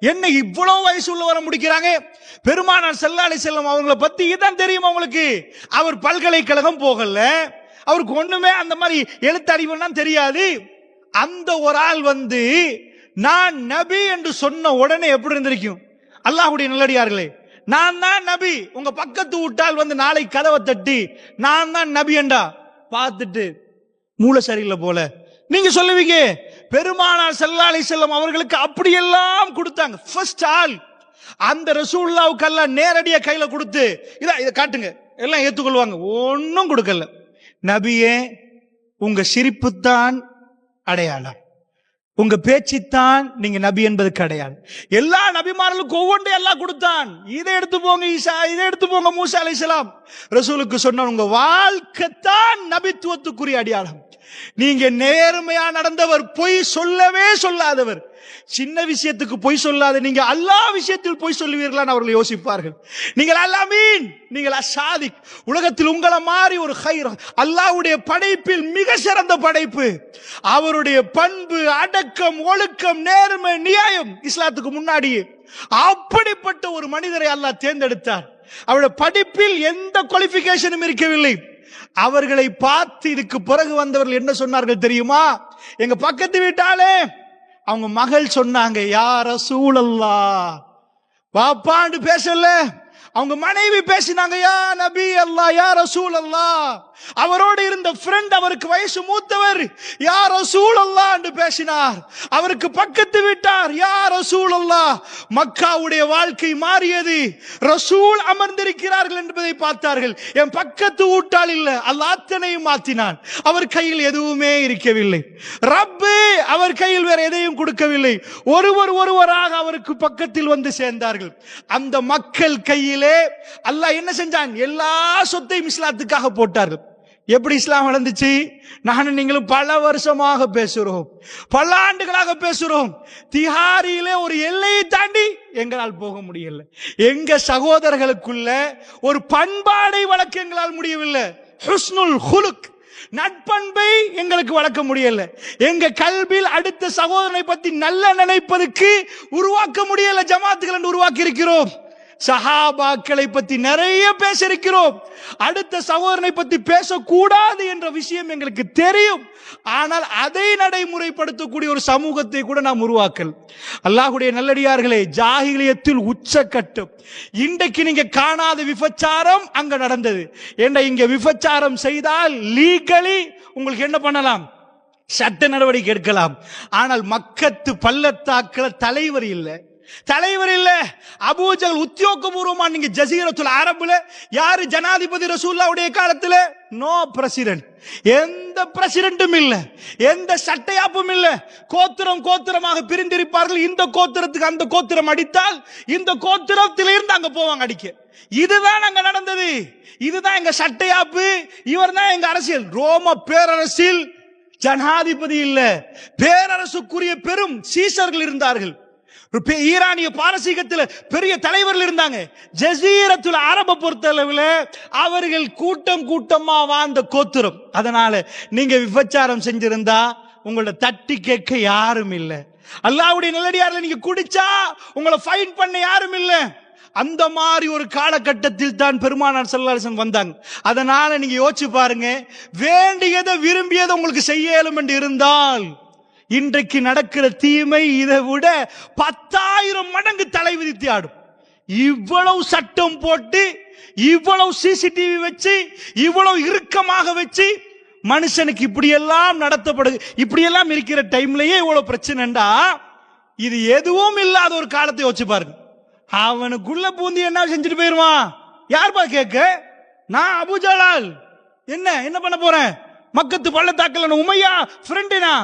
என்ன இவ்வளவு வயசு உள்ளவரை முடிக்கிறாங்க. பெருமானார் ஸல்லல்லாஹு அலைஹி வஸல்லம் அவங்களை பத்தி இதான் தெரியும் அவங்களுக்கு. அவர் பல்கலைக்கழகம் போகல, அவருக்கு ஒண்ணுமே அந்த மாதிரி எழுத்தறிவுன்னா தெரியாது. அந்த ஒரு ஆள் வந்து நான் நபி என்று சொன்ன உடனே எப்படி இருந்திருக்கும்? அல்லாஹ்வுடைய நல்லடியார்களே, நான் தான் நபி. உங்க பக்கத்து வீட்டால் வந்து நாளை கதவை தட்டி நான் தான் நபி என்றா பார்த்துட்டு மூளை சரியில்லை போல நீங்க சொல்லுவீங்க. பெருமானார் ஸல்லல்லாஹு அலைஹி வஸல்லம் அவர்களுக்கு அப்படியெல்லாம் கொடுத்தாங்க. ஃபர்ஸ்ட் ஆல் அந்த ரசூலுல்லாவுக்கு அல்லாஹ் நேரடியா கையில கொடுத்து இதை காட்டுங்க, எல்லாம் ஏத்துக்கொள்வாங்க. ஒன்னும் கொடுக்கல. நபியே, உங்க சிரிப்புத்தான் அடையாளம், உங்க பேச்சுத்தான் நீங்க நபி என்பதுக்கு அடையாளம். எல்லா நபிமார்களுக்கும் ஒவ்வொன்றை எல்லாம் கொடுத்தான். இதை எடுத்து போங்க ஈசா, இதை எடுத்து போங்க மூசா அலைஹிஸ்ஸலாம். ரசூலுக்கு சொன்ன உங்க வாழ்க்கை தான் நபித்துவத்துக்குரிய அடையாளம். நீங்க நேர்மையா நடந்தவர், பொய் சொல்லவே சொல்லாதவர். சின்ன விஷயத்துக்கு பொய் சொல்லாத நீங்க அல்லாஹ் விஷயத்தில் பொய் சொல்லுவீர்களான்னு அவர்கள் யோசிப்பார்கள். நீங்கள் அல்லாமீன், நீங்கள் அசாதிக். உலகத்தில் உங்களை மாறி ஒரு ஹைர், அல்லாஹ்வுடைய படைப்பில் மிக சிறந்த படைப்பு. அவருடைய பண்பு, அடக்கம், ஒழுக்கம், நேர்மை, நியாயம் இஸ்லாத்துக்கு முன்னாடியே அப்படிப்பட்ட ஒரு மனிதரை அல்லாஹ் தேர்ந்தெடுத்தார். அவருடைய படிப்பில் எந்த குவாலிஃபிகேஷனும் இருக்கவில்லை. அவர்களை பார்த்து இதுக்கு பிறகு வந்தவர்கள் என்ன சொன்னார்கள் தெரியுமா? எங்க பக்கத்து வீட்டாலே அவங்க மகள் சொன்னாங்க, யா ரசூலல்லாஹ். பாப்பாண்டு பேசல, அவங்க மனைவி பேசினாங்க, யா நபி அல்லாஹ், யா ரசூல் அல்லாஹ். அவரோடு இருந்த ஃப்ரெண்ட், அவருக்கு வயசு மூத்தவர், யா ரசூல் அல்லாஹ் என்று பேசினார். அவருக்கு பக்கத்து வீட்டார், யா ரசூல் அல்லாஹ். மக்காவுடைய வாழ்க்கை மாறியது. ரசூல் அமர்ந்திருக்கிறார்கள் என்பதை பார்த்தார்கள். என் பக்கத்து வீட்டால் இல்ல, அல்லாஹ் அத்தனையும் மாற்றினான். அவர் கையில் எதுவுமே இருக்கவில்லை. ரப்பு அவர் கையில் வேற எதையும் கொடுக்கவில்லை. ஒருவராக அவருக்கு பக்கத்தில் வந்து சேர்ந்தார்கள். அந்த மக்கள் கையிலே அல்லாஹ் என்ன செஞ்சான்? எல்லா சொத்தையும் இஸ்லாத்துக்காக போட்டார்கள். எப்படி இஸ்லாம் வளர்ந்துச்சு? நானும் நீங்களும் பல வருஷமாக பேசுறோம், பல ஆண்டுகளாக பேசுறோம். திஹாரியிலே ஒரு எல்லையை தாண்டி எங்களால் போக முடியல. எங்க சகோதரர்களுக்குள்ள ஒரு பண்பாடை வளர்க்க எங்களால் முடியவில்லை. ஹுஸ்னுல் ஹுலுக், நட்பண்பை எங்களுக்கு வளர்க்க முடியல. எங்க கல்வியில் அடுத்த சகோதரனை பத்தி நல்ல நினைப்பதற்கு உருவாக்க முடியல. ஜமாத்துகள் என்று உருவாக்கி இருக்கிறோம். சஹாபாக்களை பத்தி நிறைய பேசியிருக்கிறோம். அடுத்த சகோதரனை பத்தி பேசக்கூடாது என்ற விஷயம் எங்களுக்கு தெரியும். ஆனால் அதை நடைமுறைப்படுத்தக்கூடிய ஒரு சமூகத்தை கூட நாம் உருவாக்கல். அல்லாஹ்வுடைய நல்லடியார்களே, ஜாஹிலியத்தில் உச்சக்கட்டம். இன்றைக்கு நீங்க காணாத விபச்சாரம் அங்க நடந்தது. ஏண்டா இங்க விபச்சாரம் செய்தால் லீகலி உங்களுக்கு என்ன பண்ணலாம்? சட்ட நடவடிக்கை எடுக்கலாம். ஆனால் மக்கத்து பள்ளத்தாக்குல தலைவர் இல்லை, தலைவர் இல்ல. அபூஜஹல் உத்தியோகபூர்வமா நீங்க ஜஸீரத்துல் அரபுல யாரு ஜனாதிபதி ரசூலுல்லாஹ்வுடைய காலத்துல? No president. எந்த பிரசிடென்ட்டும் இல்ல, எந்த சட்டையாப்பும் இல்ல. கோத்திரம் கோத்திரமாக பிரிந்திருப்பார்கள். இந்த கோத்திரத்துக்கு அந்த கோத்திரம் அடித்தால் இந்த கோத்திரத்திலிருந்து அங்க போவாங்க அடிக்க. இதுதான் அங்க நடந்தது. இதுதான் எங்க சட்டையாப்பு. இவர் தான் எங்க அரசியல். ரோம பேரரசில் ஜனாதிபதி இல்ல, பேரரசுக்குரிய பெரும் சீசர்கள் இருந்தார்கள். ஈரானிய பாரசீகத்தில் பெரிய தலைவர்கள் இருந்தாங்க. ஜஸீரத்துல் அரபை பொறுத்தளவில் அவர்கள் கூட்டம் கூட்டமா வாழ்ந்த கோத்திரம். அதனால நீங்க விபச்சாரம் செஞ்சிருந்தா உங்களோட தட்டி கேட்க யாரும் இல்ல. அல்லாஹ்வுடைய நல்லடியார்ல நீங்க குடிச்சா உங்களை ஃபைன் பண்ண யாரும் இல்ல. அந்த மாதிரி ஒரு காலகட்டத்தில் தான் பெருமானார் ஸல்லல்லாஹு அலைஹி வஸல்லம் வந்தாங்க. அதனால நீங்க யோசிச்சு பாருங்க, வேண்டியதை விரும்பியதை உங்களுக்கு செய்ய இயலும் என்று இருந்தால் இன்றைக்கு நடக்கிற தீமை இதை விட 10,000 மடங்கு தலை விதித்து ஆடும். இவ்வளவு சட்டம் போட்டு, இவ்வளவு சிசிடிவி வச்சு, இவ்வளவு இறுக்கமாக வச்சு மனுஷனுக்கு இப்படியெல்லாம் நடத்தப்படுது. இப்படியெல்லாம் இருக்கிற டைம்லயே இவ்வளவு பிரச்சனைண்டா இது எதுவும் இல்லாத ஒரு காலத்தை யோசிச்சு பாருங்க. அவனுக்குள்ள பூந்தி என்ன செஞ்சுட்டு போயிருவான்? யார்பா கேட்க? நான் அபூஜஹல் என்ன பண்ண போறேன்? மக்கத்து பள்ளத்தாக்கல உமையா ஃப்ரெண்டுனா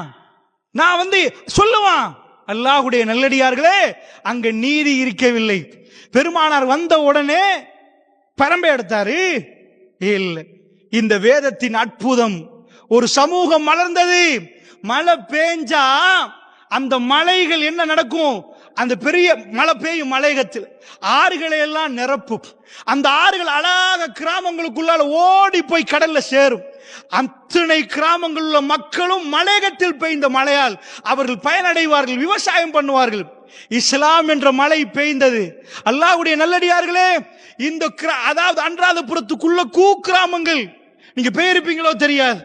நான் வந்து சொல்லுவான். அல்லாஹ்வுடைய நல்லடியார்களே, அங்க நீதி இருக்கவில்லை. பெருமானார் வந்த உடனே பரம்பை எடுத்தாரு இல்ல. இந்த வேதத்தின் அற்புதம். ஒரு சமூகம் மலர்ந்தது. மழை பெஞ்சா அந்த மலைகள் என்ன நடக்கும்? அந்த பெரிய மழை பெய்யும் மலையகத்தில் ஆறுகளை எல்லாம் நிரப்பும். அந்த ஆறுகள் அழகாக கிராமங்களுக்குள்ளால ஓடி போய் கடல்ல சேரும். அத்தனை கிராமங்கள் உள்ள மக்களும் மலையகத்தில் பெய்ந்த மழையால் அவர்கள் பயனடைவார்கள், விவசாயம் பண்ணுவார்கள். இஸ்லாம் என்ற மழை பெய்ந்தது. அல்லாஹ்வுடைய நல்லடியார்களே, இந்த அதாவது அன்றாதபுரத்துக்குள்ள கிராமங்கள் நீங்க பெயரிப்பீங்களோ தெரியாது.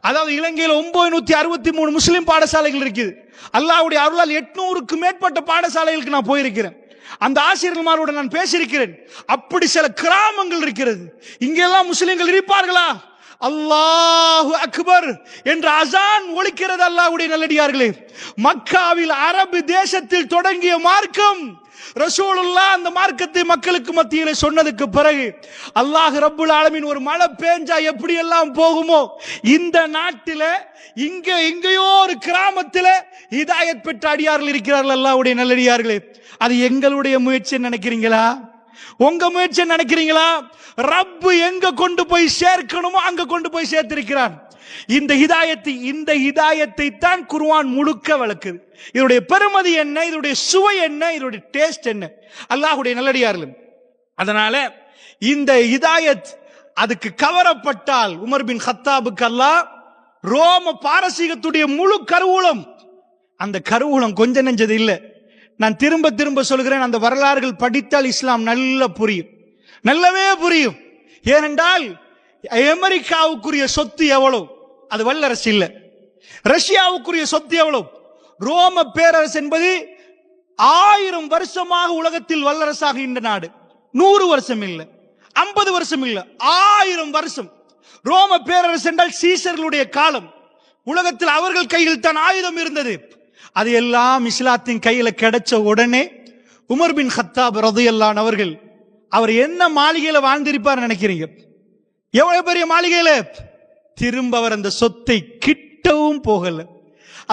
அதாவது இலங்கையில் 963 முஸ்லிம் பாடசாலைகள் இருக்குது. அல்லாஹ்வுடைய அருளால் 800க்கு மேற்பட்ட பாடசாலைகளுக்கு நான் போயிருக்கிறேன். அந்த ஆசிரியர்களோட நான் பேசியிருக்கிறேன். அப்படி சில கிராமங்கள் இருக்கிறது. இங்கெல்லாம் முஸ்லிம்கள் இருப்பார்களா? அல்லாஹு அக்பர் என்ற அசான் ஒலிக்கிறது. அல்லாஹ்வுடைய நல்லடியார்களே, மக்காவில் அரபு தேசத்தில் தொடங்கிய மார்க்கம் ரசூலுல்லாஹ் அந்த மார்க்கத்தை மக்களுக்கு மத்தியிலே சொன்னதுக்கு பிறகு அல்லாஹ் ரப்புல் ஆலமீன் ஒரு மழை பெஞ்சா எப்படி எல்லாம் போகுமோ, இந்த நாட்டில எங்கேயோ ஒரு கிராமத்தில் ஹிதாயத் பெற்ற அடியார்கள் இருக்கிறார்கள். அல்லாஹ்வுடைய நல்லடியார்களே, அது எங்களுடைய முயற்சி நினைக்கிறீங்களா? உங்க முயற்சி நினைக்கிறீங்களா? ரப்பு எங்க கொண்டு போய் சேர்க்கணுமோ அங்க கொண்டு போய் சேர்த்திருக்கிறான். இந்த ஹிதாயத்தை தான் குர்ஆன் முழுக்க வளர்க்குது. இதனுடைய பெருமதி என்ன, இதனுடைய சுவை என்ன, இதனுடைய டேஸ்ட் என்ன? அல்லாஹ்வுடைய நல்லடியார்கள், அதனால இந்த ஹிதாயத் அதுக்கு கவரப்பட்டால் உமர் பின் கத்தாபுக்கு அல்லாஹ் ரோம பாரசீகத்துடைய முழு கருவூலம், அந்த கருவூலம் கொஞ்ச நெஞ்சது இல்லை. நான் திரும்ப திரும்ப சொல்கிறேன், அந்த வரலாறுகள் படித்தால் இஸ்லாம் நல்ல புரியும், நல்லவே புரியும். ஏனென்றால் அமெரிக்காவுக்குரிய சொத்து எவ்வளவு? அது வல்லரசு இல்ல. ரஷ்யாவுக்குரிய சொத்து எவ்வளவு? ரோம பேரரசு என்பது 1000 வருஷமாக உலகத்தில் வல்லரசாக இந்த நாடு. 100 வருஷம் இல்ல, 50 வருஷம் இல்ல, 1000 வருஷம். ரோம பேரரசு என்றால் சீசர்களுடைய காலம். உலகத்தில் அவர்கள் கையில் தான் ஆயுதம் இருந்தது. அது எல்லாம் இஸ்லாத்தின் கையில கிடைச்ச உடனே உமர் பின் கத்தாப் ரலியல்லாஹு அன்ஹு அவர்கள், அவர் என்ன மாளிகையில வாழ்ந்திருப்பார் நினைக்கிறீங்க? எவ்வளவு பெரிய மாளிகையில. திரும்ப அவர் அந்த சொத்தை கிட்டவும் போகல.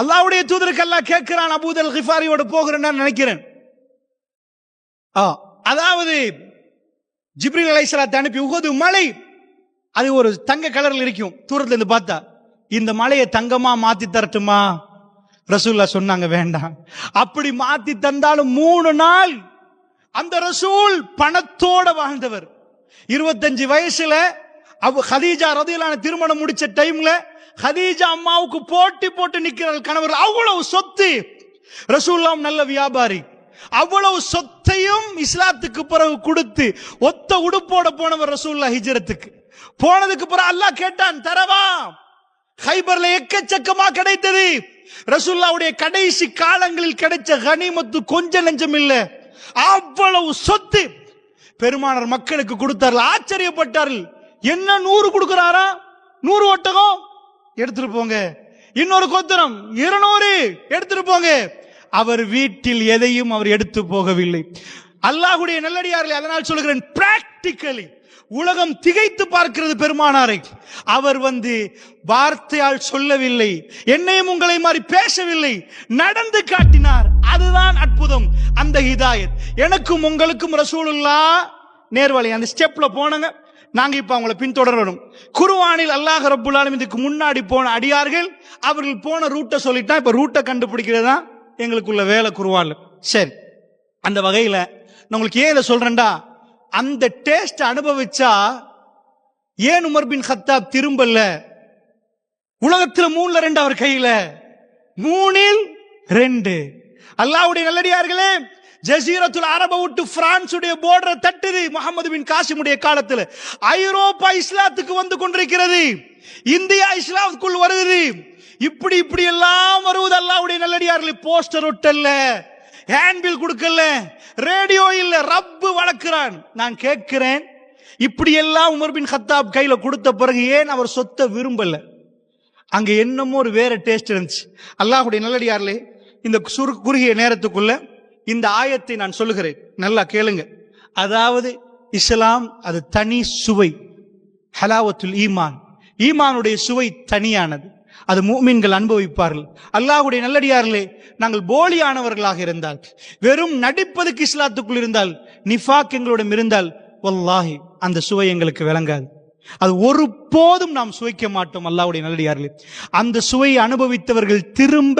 அல்லாஹ்வுடைய தூதருக்கு அல்லாஹ் கேட்கிறான், அபூதல் கிஃபாரியோட போகிறேன்னு நினைக்கிறேன். அதாவது ஜிப்ரீல் அலைஹிஸ்ஸலாத்தை அனுப்பி உஹது மலை, அது ஒரு தங்க கலர்ல இருக்கும். தூரத்துல இருந்து பார்த்தா இந்த மலையை தங்கமா மாத்தி தரட்டுமா? ரசூலுல்லாஹ் சொன்னாங்க வேண்டாம். அப்படி மாத்தி தந்தாலும் 3 நாள் அந்த ரசூல் பணத்தோட வாழ்ந்தவர். 25 வயசுல ஹதீஜா ரலியல்லாஹு அன்ஹா திருமணம் முடிச்ச டைம்ல ஹதீஜா அம்மாவுக்கு போட்டி போட்டு நிக்கிறார் கணவர். அவ்வளவு சொத்து. ரசூலுல்லாஹ் நல்ல வியாபாரி. அவ்வளவு சொத்தையும் இஸ்லாத்துக்கு பிறகு கொடுத்து ஒத்த உடுப்போட போனவர் ரசூலுல்லாஹ். ஹிஜ்ரத்துக்கு போனதுக்கு பிறகு அல்லாஹ் கேட்டான், தரவா? ஹைபர்ல எக்கச்சக்கமா கிடைத்தது. ரசூலுல்லாஹ்வுடைய கடைசி காலங்களில் கிடைச்ச கனிமத்து கொஞ்ச நெஞ்சம் இல்ல, அவ்வளவு சொத்து பெருமானார் மக்களுக்கு கொடுத்தார்கள். ஆச்சரியப்பட்டார்கள், என்ன 100 கொடுக்கிறாரா? 100 ஒட்டகம் எடுத்துட்டு போங்க. இன்னொரு கோத்திரம் 200 எடுத்துட்டு போங்க. அவர் வீட்டில் எதையும் அவர் எடுத்து போகவில்லை. அல்லாஹ்வுடைய நல்லடியார்களே, அதனால் சொல்கிறேன், பிராக்டிகலி உலகம் திகைத்து பார்க்கிறது பெருமானாரை. அவர் வார்த்தையால் சொல்லவில்லை, என்னையும் உங்களை மாதிரி பேசவில்லை, நடந்து காட்டினார். அதுதான் அற்புதம். அந்த ஹிதாயத் எனக்கும் உங்களுக்கும் ரசூலுல்லாஹ் நேர்வழி அந்த ஸ்டெப்ல போனங்க. நாங்க இப்ப அவங்களை பின்தொடரணும். குர்ஆனில் அல்லாஹ் ரப்புல் ஆலமீன் இதுக்கு முன்னாடி போன அடியார்கள் அவர்கள் போன ரூட்டை சொல்லிட்டா, இப்ப ரூட்டை கண்டுபிடிக்கிறது தான் எங்களுக்குள்ள வேலை குர்ஆன்ல. சரி, அந்த வகையில நான் உங்களுக்கு ஏன் இதை சொல்றேன்டா, அந்த டேஸ்ட் அனுபவிச்சா ஏன் உமர் பின் கத்தாப் திரும்பல? உலகத்துல 3-2 அவர் கையில, 3-2. அல்லாஹ்வுடைய நல்லடியார்களே, ஜசீரத்துல் அரபை விட்டு பிரான்ஸ் உடைய போர்டரை தட்டுது முகமது பின் காசிமுடைய காலத்துல. ஐரோப்பா இஸ்லாத்துக்கு வந்து கொண்டிருக்கிறது, இந்தியா இஸ்லாத்துக்குள் வருது. இப்படி எல்லாம் வருவது அல்லாஹ்வுடைய நல்லடியார்களே. போஸ்டர் ஒட்டல்ல, ஹேண்ட்பில் கொடுக்கல, ரேடியோ இல்ல, ரப்பு வளர்க்கிறான். நான் கேட்கிறேன், இப்படி எல்லாம் உமர் பின் கத்தாப் கையில கொடுத்த பிறகு ஏன் அவர் சொத்தை விரும்பல? அங்க என்னமோ ஒரு வேற டேஸ்ட் இருந்துச்சு. அல்லாஹ்வுடைய நல்லடியார்களே, இந்த குறுகிய நேரத்துக்குள்ள இந்த ஆயத்தை நான் சொல்லுகிறேன், நல்லா கேளுங்க. அதாவது இஸ்லாம் அது தனி சுவை, ஹலாவத்துல் ஈமான், ஈமானுடைய சுவை தனியானது. அது முஃமின்கள் அனுபவிப்பார்கள். அல்லாஹ்வுடைய நல்லடியார்களே, நாங்கள் போலியானவர்களாக இருந்தால், வெறும் நடிப்பதுக்கு இஸ்லாத்துக்குள் இருந்தால், நிஃபாக் எங்களிடம் இருந்தால், வல்லாஹி அந்த சுவை எங்களுக்கு விளங்காது. அது ஒருபோதும் நாம் சுவைக்க மாட்டோம். அல்லாஹ்வுடைய நல்லடியார்களே, அந்த சுவையை அனுபவித்தவர்கள் திரும்ப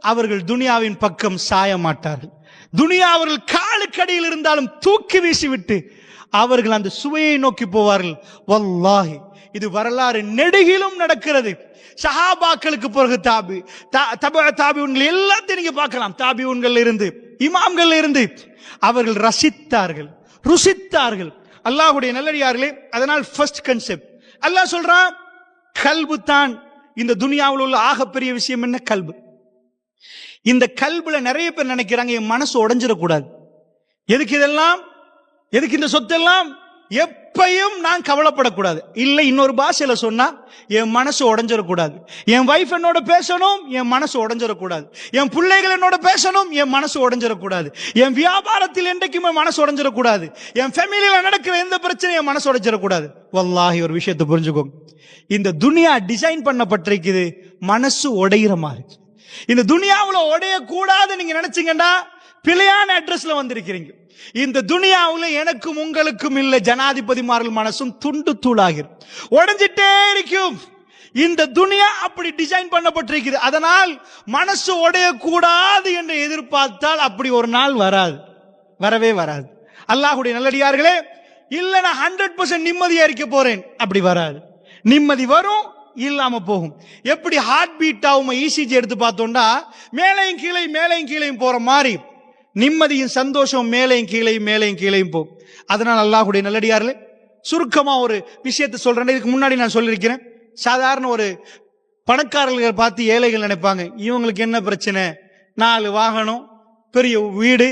அவர்கள் துனியாவின் பக்கம் சாய மாட்டார்கள். துனியா அவர்கள் காலுக்கடியில் இருந்தாலும் தூக்கி வீசிவிட்டு அவர்கள் அந்த சுவையை நோக்கி போவார்கள். வல்லாஹி இது வரலாறு நெடுகிலும் நடக்கிறது. சஹாபாக்களுக்கு பிறகு தாபிஊன்கள் எல்லாத்தையும் நீங்க பார்க்கலாம். தாபிஊன்கள் இருந்து, இமாம்கள் இருந்து அவர்கள் ரசித்தார்கள், ருசித்தார்கள். அல்லாஹ்வுடைய நல்லடியார்களே, அதனால் ஃபர்ஸ்ட் கான்செப்ட் அல்லாஹ் சொல்றான், கல்பு தான் இந்த துனியாவில் உள்ள ஆகப்பெரிய விஷயம். என்ன கல்பு? இந்த கல்புல நிறைய பேர் நினைக்கிறாங்க, என் மனசு உடைஞ்சிடக்கூடாது. எதுக்கு இதெல்லாம்? எதுக்கு இந்த சொத்தெல்லாம்? எப்பையும் நான் கவலைப்படக்கூடாது. இல்லை, இன்னொரு பாஷையில சொன்னா, என் மனசு உடைஞ்சிடக்கூடாது. என் வைஃப் என்னோட பேசணும், என் மனசு உடைஞ்சிடக்கூடாது. என் பிள்ளைகள் என்னோட பேசணும், என் மனசு உடைஞ்சிடக்கூடாது. என் வியாபாரத்தில் என்றைக்குமே மனசு உடைஞ்சிடக்கூடாது. என் ஃபேமிலியில நடக்கிற எந்த பிரச்சனையும் என் மனசு உடைஞ்சிடக்கூடாது. வல்லாஹி ஒரு விஷயத்தை புரிஞ்சுக்கோங்க, இந்த துனியா டிசைன் பண்ணப்பட்டிருக்குது மனசு உடையிற மாதிரி. இந்த துனியாவுல உடைய கூடாது நீங்க நினைச்சீங்கன்னா பிழையான அட்ரஸ்ல வந்திருக்கிறீங்க. இந்த துனியாவுல எனக்கும் உங்களுக்கும் இல்ல, ஜனாதிபதிமார்கள் மனசும் துண்டு தூளாகிரும், உடைஞ்சிட்டே இருக்கும். இந்த துனியா அப்படி டிசைன் பண்ணப்பட்டிருக்கிறது. அதனால் மனசு உடைய கூடாது என்று எதிர்பார்த்தால் அப்படி ஒரு நாள் வராது, வரவே வராது. அல்லாஹ்வுடைய நல்லடியார்களே, இல்ல நான் 100% நிம்மதியா இருக்க போறேன், அப்படி வராது. நிம்மதி வரும், இல்லாம போகும். எப்படி ஹார்ட் பீட் ஆகும் இசிஜி எடுத்து பார்த்தோம்னா, மேலையும் கீழையும் மேலையும் கீழையும் போற மாதிரி நிம்மதியும் சந்தோஷம் மேலையும் கீழையும் போகும். அதனால் அல்லாஹ்வுடைய நல்லடியார்களே, சுருக்கமா ஒரு விஷயத்தை சொல்றேன். இதுக்கு முன்னாடி நான் சொல்லியிருக்கிறேன். சாதாரண ஒரு பணக்காரர்கள் பார்த்து ஏழைகள் நினைப்பாங்க, இவங்களுக்கு என்ன பிரச்சனை, 4 வாகனம், பெரிய வீடு,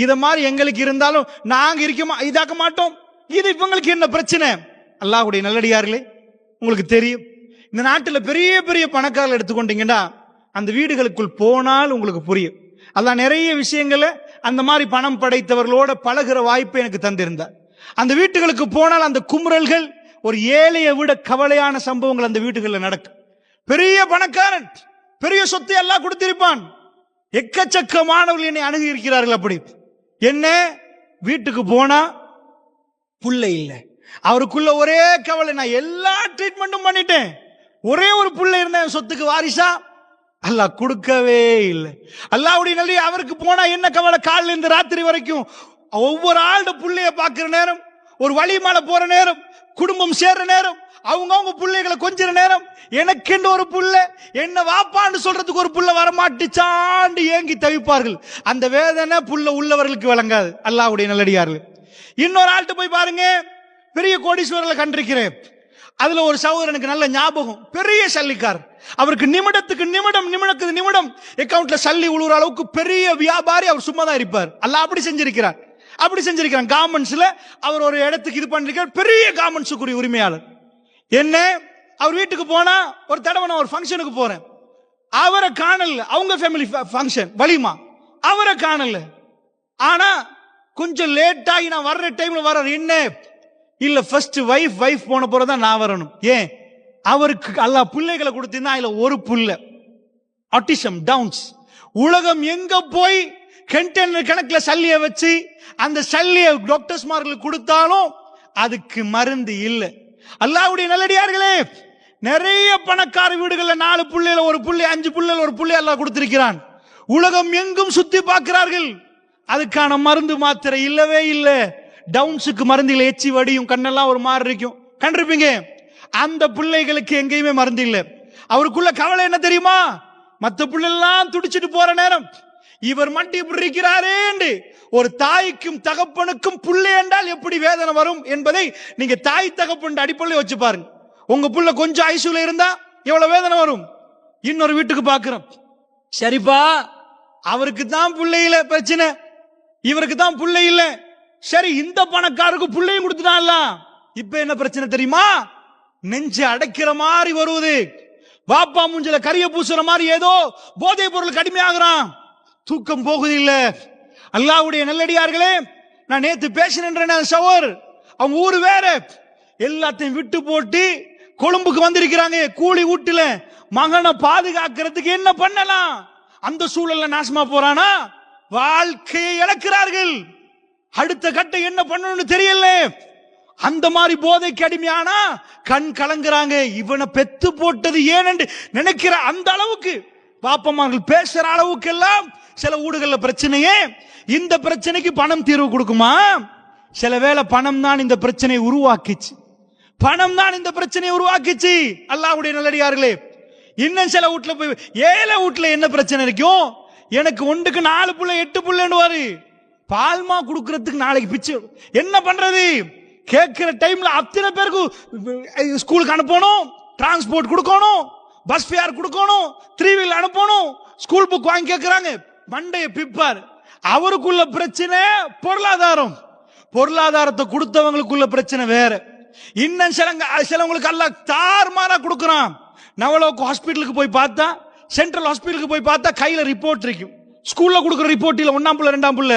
இத மாதிரி எங்களுக்கு இருந்தாலும் நாங்க இதாக்க மாட்டோம், இது இவங்களுக்கு என்ன பிரச்சனை? அல்லாஹ்வுடைய நல்லடியார்களே, உங்களுக்கு தெரியும், இந்த நாட்டில் பெரிய பெரிய பணக்காரர்கள் எடுத்துக்கொண்டீங்கன்னா அந்த வீடுகளுக்குள் போனால் உங்களுக்கு புரியும். அல்லாஹ் நிறைய விஷயங்களை அந்த மாதிரி பணம் படைத்தவர்களோட பழகிற வாய்ப்பை எனக்கு தந்திருந்தார். அந்த வீட்டுகளுக்கு போனால் அந்த குமுறல்கள், ஒரு ஏழையை விட கவலையான சம்பவங்கள் அந்த வீட்டுகளில் நடக்கும். பெரிய பணக்காரன், பெரிய சொத்தை எல்லாம் கொடுத்திருப்பான், எக்கச்சக்கமானவர்கள் என்னை அணுகி இருக்கிறார்கள். அப்படி என்ன, வீட்டுக்கு போனா புள்ள இல்லை, அவருக்குள்ள ஒரே கவலை, நான் எல்லா ட்ரீட்மெண்ட்டும் பண்ணிட்டேன், ஒரே ஒரு புள்ள இருந்த சொத்துக்கு வாரிசா? அல்லாஹ் கொடுக்கவே இல்லை. அல்லாஹ்வுடைய நல்ல அவருக்கு போனா என்ன கவலை? காலையில இருந்து ராத்திரி வரைக்கும் ஒவ்வொரு ஆளோட புள்ளைய பார்க்கிற நேரம், ஒரு வழிமால போற நேரம், குடும்பம் சேர்ற நேரம், அவங்க பிள்ளைகளை கொஞ்சிற நேரம், எனக்கென்று ஒரு புள்ள, என்ன வாப்பான்னு சொல்றதுக்கு ஒரு புள்ள வரமாட்டுச்சாண்டு ஏங்கி தவிப்பார்கள். அந்த வேதனை புள்ள உள்ளவர்களுக்கு விளங்காது. அல்லாஹ்வுடைய நல்லடியார்கள். இன்னொரு ஆள்கிட்ட போய் பாருங்க, பெரிய கோடீஸ்வரர்களை கண்டிருக்கிறேன். அதுல ஒரு சகோதரனுக்கு நல்ல ஞாபகம், பெரிய சல்லிக்கார், அவருக்கு நிமிடத்துக்கு நிமிடம் அக்கவுண்ட்ல சல்லி உழுற அளவுக்கு பெரிய வியாபாரி. அவர் சும்மா தான் இருப்பார். அல்லாஹ் அப்படி செஞ்சிருக்கிறார். கார்மெண்ட்ஸ்ல அவர் ஒரு இடத்துக்கு இது பண்ணிருக்கார், பெரிய கார்மெண்ட்ஸுக்குரிய உரிமையாளர். என்ன, அவர் வீட்டுக்கு போனா, ஒரு தடவை நான் ஒரு ஃபங்க்ஷனுக்கு போறேன், அவரை காணல, அவங்க ஃபேமிலி ஃபங்க்ஷன் வலிமா, அவரை காணல. ஆனா கொஞ்சம் லேட் ஆகி நான் வர்ற டைம்ல வர்றாரு. என்ன இல்ல ஃபர்ஸ்ட் வைஃப் போன போறதான் நான் வரணும். ஏன்? அவருக்கு அல்லாஹ் பிள்ளைகளை கொடுத்திருந்தா அதுல ஒரு புள்ள ஆட்டிசம் டவுன்ஸ். உலகம் எங்க போய் கண்டெய்னர் கணக்குல சல்லிய வச்சு அந்த சல்லிய டாக்டர்ஸ்மார்களுக்கு கொடுத்தாலும் அதுக்கு மருந்து இல்லை. அல்லாஹ்வுடைய நல்லடியார்களே, நிறைய பணக்கார வீடுகள்ல 4 புள்ளையில ஒரு புள்ளை, 5 புள்ளையில ஒரு புள்ளை அல்லாஹ் கொடுத்திருக்கிறான். உலகம் எங்கும் சுத்தி பார்க்கிறார்கள், அதுக்கான மருந்து மாத்திரை இல்லவே இல்லை. டவுன்ஸுக்கு மருந்து இல்லை, எச்சி வடியும், கண்ணெல்லாம் ஒரு மாதிரி இருக்கும், கண்டிருப்பீங்க. அந்த பிள்ளைகளுக்கு எங்கேயுமே மருந்து இல்லை. அவருக்குள்ள கவலை என்ன தெரியுமா? மற்ற பிள்ளைலாம் துடிச்சிட்டு போற நேரம் இவர் மட்டும் இப்படி இருக்கிறாரே. ஒரு தாய்க்கும் தகப்பனுக்கும் புள்ளை என்றால் எப்படி வேதனை வரும் என்பதை நீங்க தாய் தகப்பன் அடிப்படையில் வச்சு பாருங்க. உங்க புள்ள கொஞ்சம் ஐசியூல இருந்தா எவ்வளவு வேதனை வரும். இன்னொரு வீட்டுக்கு பாக்குறோம், சரிப்பா அவருக்கு தான் புள்ளை இல்ல பிரச்சனை, இவருக்கு தான் புள்ளை இல்ல, சரி இந்த பணக்காரருக்கு புள்ளையும் கொடுத்துட்டான்ல, இப்ப என்ன பிரச்சனை தெரியுமா? நெஞ்சு அடைக்கிற மாதிரி வருவது, பாப்பா மூஞ்சில கரிய பூசுற மாதிரி ஏதோ போதை பொருள் கடுமையாகிறான், தூக்கம் போகுது இல்ல. அல்லாஹ்வுடைய நல்லடியார்களே, நான் நேத்து பேசினேன் சவர், அவங்க ஊரு வேற, எல்லாத்தையும் விட்டு போட்டு கொழும்புக்கு வந்திருக்கிறாங்க. கூலி வீட்டுல மகனை பாதுகாக்கிறதுக்கு என்ன பண்ணலாம்? அந்த சூழல்ல நாசமா போறானா, வாழ்க்கையை இழக்கிறார்கள். அடுத்த கட்டம் என்ன பண்ணணும்னு தெரியல. அந்த மாதிரி போதைக்கு அடிமையானா கண் கலங்குறாங்க. இவனை பெத்து போட்டது ஏன் என்று நினைக்கிற அந்த அளவுக்கு பாப்பமார்கள் பேசுற அளவுக்கு எல்லாம் சில ஊடுகள்ல பிரச்சனையே. இந்த பிரச்சனைக்கு பணம் தீர்வு கொடுக்குமா? சில வேளை பணம் தான் இந்த பிரச்சனையை உருவாக்கிச்சு, பணம் தான் இந்த பிரச்சனையை உருவாக்கிச்சு. அல்லாஹ்வுடைய நல்லடியார்களே, இன்னும் சில வீட்டுல போய் ஏழை வீட்டுல என்ன பிரச்சனை இருக்கும்? எனக்கு ஒன்றுக்கு 4 புள்ள 8 புள்ளன்னு பால்மா கொடுக்கறதுக்கு நாளைக்கு பிச்சு என்ன பண்றது? கேட்கிற டைம்ல அத்தனை பேருக்கு ஸ்கூலுக்கு அனுப்பணும், டிரான்ஸ்போர்ட் கொடுக்கணும், பஸ் ஃபேர் கொடுக்கணும், 3 வீலர் அனுப்பணும், ஸ்கூல் புக் வாங்கி கேட்கிறாங்க, மண்டைய பிப்பார். அவருக்குள்ள பிரச்சனை பொருளாதாரம், பொருளாதாரத்தை கொடுத்தவங்களுக்குள்ள பிரச்சனை வேற. இன்னும் சிலவங்களுக்கு அல்லாஹ் தார்மாரா கொடுக்கறான். நவலோக்கு ஹாஸ்பிட்டலுக்கு போய் பார்த்தா, சென்ட்ரல் ஹாஸ்பிட்டலுக்கு போய் பார்த்தா கையில ரிப்போர்ட் இருக்கும். ஸ்கூல்ல கொடுக்குற ரிப்போர்ட் இல்ல, 1ஆம் புள்ள 2ஆம் புள்ள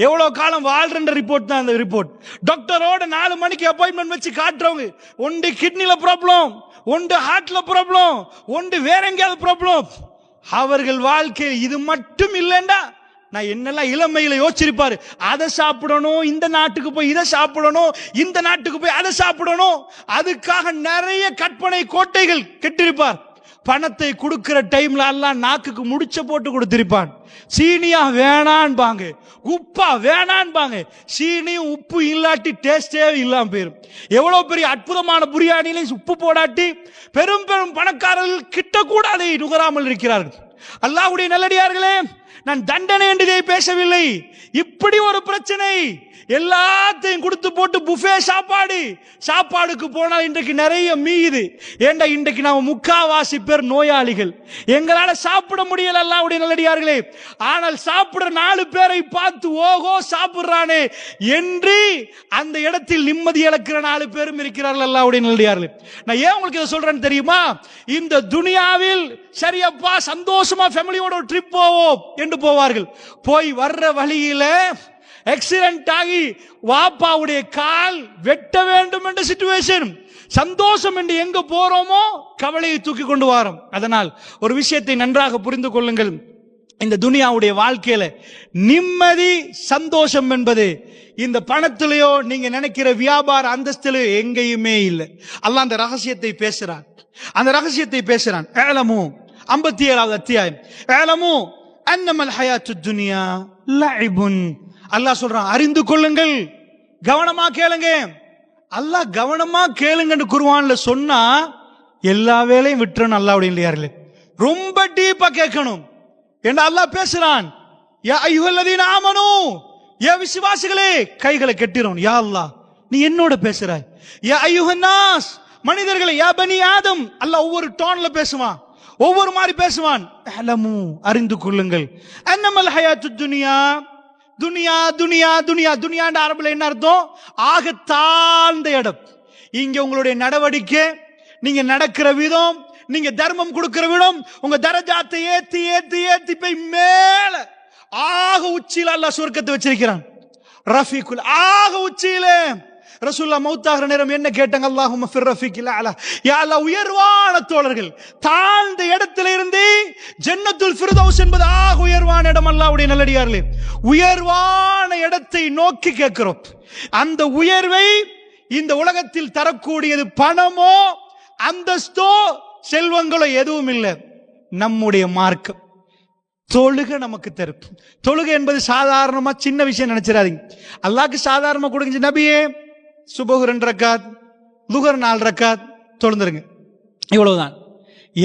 எவ்வளவு காலம் வாழ்ற ரிப்போர்ட் தான் அந்த ரிப்போர்ட். டாக்டரோட 4 மணிக்கு அப்பாயின்மெண்ட் வச்சு காட்டுறவங்க, ஒன்று கிட்னில ப்ராப்ளம், ஒன்று ஹார்ட்ல ப்ராப்ளம், ஒன்று வேற எங்கேயாவது ப்ராப்ளம். அவர்கள் வாழ்க்கை இது மட்டும் இல்லைண்டா நான் என்னெல்லாம் இளமையில யோசிச்சிருப்பாரு. அதை சாப்பிடணும், இந்த நாட்டுக்கு போய் இதை சாப்பிடணும், இந்த நாட்டுக்கு போய் அதை சாப்பிடணும், அதுக்காக நிறைய கற்பனை கோட்டைகள் கெட்டிருப்பார். பணத்தை கொடுக்கிற டைம்ல எல்லாம் நாக்குக்கு முடிச்ச போட்டு கொடுத்திருப்பான். சீனியா வேணான்பாங்க, உப்பா வேணான்பாங்க. சீனியும் உப்பு இல்லாட்டி டேஸ்டே இல்லாம போயிரும். எவ்வளவு பெரிய அற்புதமான பிரியாணியில உப்பு போடாட்டி பெரும் பெரும் பணக்காரர்கள் கிட்ட கூட அதை நுகராமல் இருக்கிறார்கள். அல்லாஹ்வுடைய நல்லடியார்களே, நான் தண்டனை என்று பேசவில்லை. இப்படி ஒரு பிரச்சனை, எல்லாத்தையும் கொடுத்து போட்டு புஃபே சாப்பாடு, சாப்பாடுக்கு போனால் இன்றைக்கு நிறைய மீது. ஏண்டா இன்றைக்கு நாம முக்காவாசி பேர் நோயாளிகள், எங்களால சாப்பிட முடியல அல்லாஹ்வுடைய நல்லடியார்களே. ஆனால் சாப்பிடுற 4 பேரை பார்த்து ஓஹோ சாப்பிடுறானே என்று அந்த இடத்தில் நிம்மதி இழக்கிற 4 பேரும் இருக்கிறார்கள் அல்லாஹ்வுடைய நல்லடியார்களே. நான் ஏன் உங்களுக்கு இதை சொல்றேன்னு தெரியுமா? இந்த துனியாவில் சரியப்பா சந்தோஷமா ஃபேமிலியோட ஒரு ட்ரிப் போவோம் என்று போவார்கள். போய் வர்ற வழியில ஆக்சிடென்ட் ஆகி வாப்பாவுடைய கால் வெட்ட வேண்டும் என்ற சிச்சுவேஷன். சந்தோஷம் என்று எங்க போறோமோ கவலையை தூக்கி கொண்டு வரோம். அதனால் ஒரு விஷயத்தை நன்றாக புரிந்து கொள்ளுங்கள், இந்த துனியாவுடைய வாழ்க்கையில நிம்மதி சந்தோஷம் என்பது இந்த பணத்திலேயோ நீங்க நினைக்கிற வியாபார அந்தஸ்திலேயோ எங்கேயுமே இல்லை. அல்லாஹ் அந்த ரகசியத்தை பேசுறான், அந்த ரகசியத்தை பேசுறான். ஏலமு 57வது அத்தியாயம், ஏலமு அன்னமல் ஹயாத்துத் துன்யா லஇபுன். அல்லாஹ் சொல்றான், அறிந்து கொள்ளுங்கள், கவனமா கேளுங்க. அல்லாஹ் கவனமா கேளுங்கன்னு குர்ஆன்ல சொன்னா எல்லா வேலையும் விட்டுறணும். அல்லாஹ்வுடைய இல்லையார்களே, ரொம்ப டீப்பா கேட்கணும் என்று அல்லாஹ் பேசுறான். யா அய்யுஹல்லதீன ஆமனூ, யா விசுவாசிகளே, கைகளை கெட்டிரும். யா அல்லாஹ் நீ என்னோட பேசுறாய். யா அய்யுஹன்னாஸ், மனிதர்களே, யா பனி ஆதம். அல்லாஹ் ஒவ்வொரு டோன்ல பேசுவான், ஒவ்வொரு மாதிரி பேசுவான். அலமு, அறிந்து கொள்ளுங்கள், அன்னமல் ஹயாத்துத் துன்யா, துனியா துனியா துனியா. துனியாண்ட அரபுல என்ன அர்த்தம்? ஆக தாழ்ந்த இடம். இங்க உங்களுடைய நடவடிக்கை, நீங்க நடக்கிற விதம், நீங்க தர்மம் கொடுக்கிற விதம், உங்க தரஜாத்தை ஏத்தி ஏத்தி ஏத்தி போய் மேல ஆக உச்சியில அல்லாஹ் சொர்க்கத்தை வச்சிருக்கிறான். ரஃபீக்குல் ஆக உச்சியிலே ரசூலுல்லாஹ் மௌத்தாகிற நேரம் என்ன கேட்டாங்க? அல்லாஹும்ம ஃபிர் ரஃபீக்கில் அலா, யா அல்லாஹ் உயர்வான தோழர்கள் தாழ்ந்த இடத்துல இருந்து ஜன்னத்துல் ஃபிர்தௌஸ் என்பது ஆக உயர்வான இடம். அல்லாஹ்வுடைய நல்லடியார்களே, உயர்வான இடத்தை நோக்கி கேட்கிறோம். அந்த உயர்வை இந்த உலகத்தில் தரக்கூடியது பணமோ அந்தஸ்தோ செல்வங்களோ எதுவும் இல்லை, நம்முடைய மார்க்கம். தொழுகை நமக்கு தரும். தொழுகை என்பது சாதாரணமா சின்ன விஷயம் நினைச்சிடாதீங்க. அல்லாஹ்க்கு சாதாரணமா கொடுங்க. நபியே சுபஹ் 2 ரக்காத், லுஹர் 4 ரக்காத் தொழுந்துருங்க, இவ்வளவுதான்.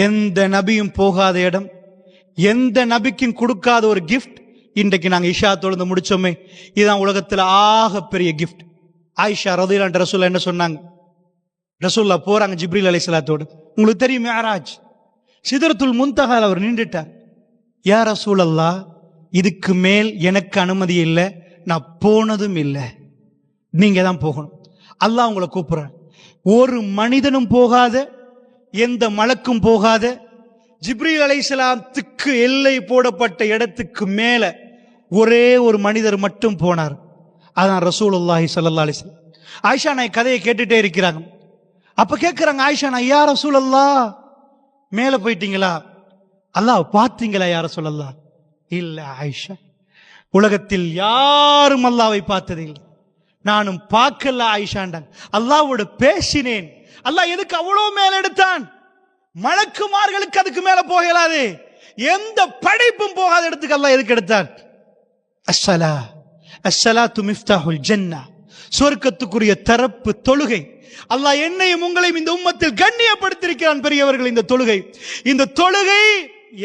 எந்த நபியும் போகாத இடம், எந்த நபிக்கும் கொடுக்காத ஒரு கிஃப்ட் இன்றைக்கு நாங்க இஷா தொழுந்து முடிச்சோமே, இதுதான் உலகத்தில் ஆக பெரிய கிஃப்ட். ஆயிஷா ரலியல்லாஹு அன்ஹா ரசூலுல்லாஹ் என்ன சொன்னாங்க? ரசூலுல்லாஹ் போறாங்க ஜிப்ரீல் அலைஹிஸ்ஸலாத்தோடு. உங்களுக்கு தெரியும், மிஅராஜ் சிதறத்துல் முன்தஹால அவர் நின்றுட்டார். யா ரசூலல்லாஹ், இதுக்கு மேல் எனக்கு அனுமதி இல்லை, நான் போனதும் இல்லை, நீங்க தான் போகணும். அல்லாஹ் உங்களை கூப்பிடுறான். ஒரு மனிதனும் போகாத, எந்த மலக்கும் போகாத, ஜிப்ரீல் அலைஹிஸ்ஸலாத்துக்கு எல்லை போடப்பட்ட இடத்துக்கு மேல ஒரே ஒரு மனிதர் மட்டும் போனார். அதான் ரசூலுல்லாஹி ஸல்லல்லாஹு அலைஹி வஸல்லம். ஆயிஷா நான் கதையை கேட்டுட்டே இருக்கிறாங்க. அப்ப கேட்கிறாங்க ஆயிஷா, நான் யா ரசூலல்லாஹ் மேல போயிட்டீங்களா? அல்லாஹ் பார்த்தீங்களா யா ரசூலல்லாஹ்? இல்ல ஆயிஷா, உலகத்தில் யாரும் அல்லாஹ்வை பார்த்ததில்லை, நானும் பார்க்கல ஆயிஷாண்டாங்க. அல்லாஹ்வோடு பேசினேன். அல்லாஹ் எதுக்கு அவ்வளவு மேல எடுத்தான்? மலக்குமார்களுக்கு அதுக்கு மேல போகலாது, எந்த படைப்பும் போகாத இடத்துக்கு அல்லாஹ் எதுக்கு எடுத்தான்? அஸ்ஸலா அஸ்ஸலாத்து மிஃப்தாஹுல் ஜன்னah, சொர்க்கத்துக்குரிய தரப்பு தொழுகை. அல்லாஹ் என்னையும் உங்களையும் இந்த உம்மத்தில் கண்ணியப்படுத்தியிருக்கிறான். பெரியவர்கள், இந்த தொழுகை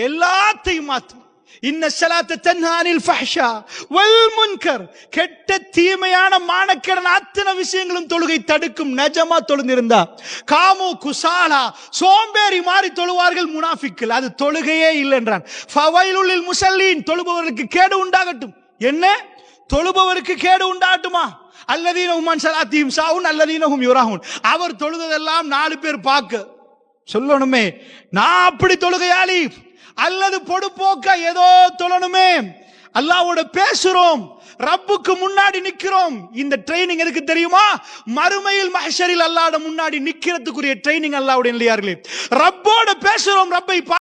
எல்லாத்தையும் மாற்றும். இன்ன ஸலாத்த தன்ஹா அனில் ஃபஹ்ஷா வல் முன்கர், கெட்ட தீமையான மானக்கேடான அத்தனை விஷயங்களும் தொழுகை தடுக்கும். நஜமா தொழுந்திருந்தா காமு குசாலா, சோம்பேறி மாறி தொழுவார்கள் முனாஃபிக்கள். அது தொழுகையே இல்லை என்றான். ஃபவைலுல் முஸல்லீன், தொழுபவர்களுக்கு கேடு உண்டாகட்டும். என்ன தொழுபவருக்கு கேடு உண்டாகட்டுமா? அல்லதீனஹும் அன் ஸலாத்திஹிம் சாஹூன் அல்லதீனஹும் யுராஹூன், அவர் தொழுதெல்லாம் 4 பேர் பார்க்க சொல்லணுமே, நான் அப்படி தொழுகையாளி அல்லது பொடுப்போக்க ஏதோ தொழணுமே. அல்லாஹ்வோட பேசுறோம், ரப்புக்கு முன்னாடி நிக்கிறோம். இந்த ட்ரைனிங் எதுக்கு தெரியுமா? மறுமையில் மஹ்ஷரில் அல்லாஹ்வோட முன்னாடி நிக்கிறதுக்குரிய ட்ரைனிங். அல்லாஹ்வுடைய நல்லடியார்களே, ரப்போட பேசுறோம், ரப்பை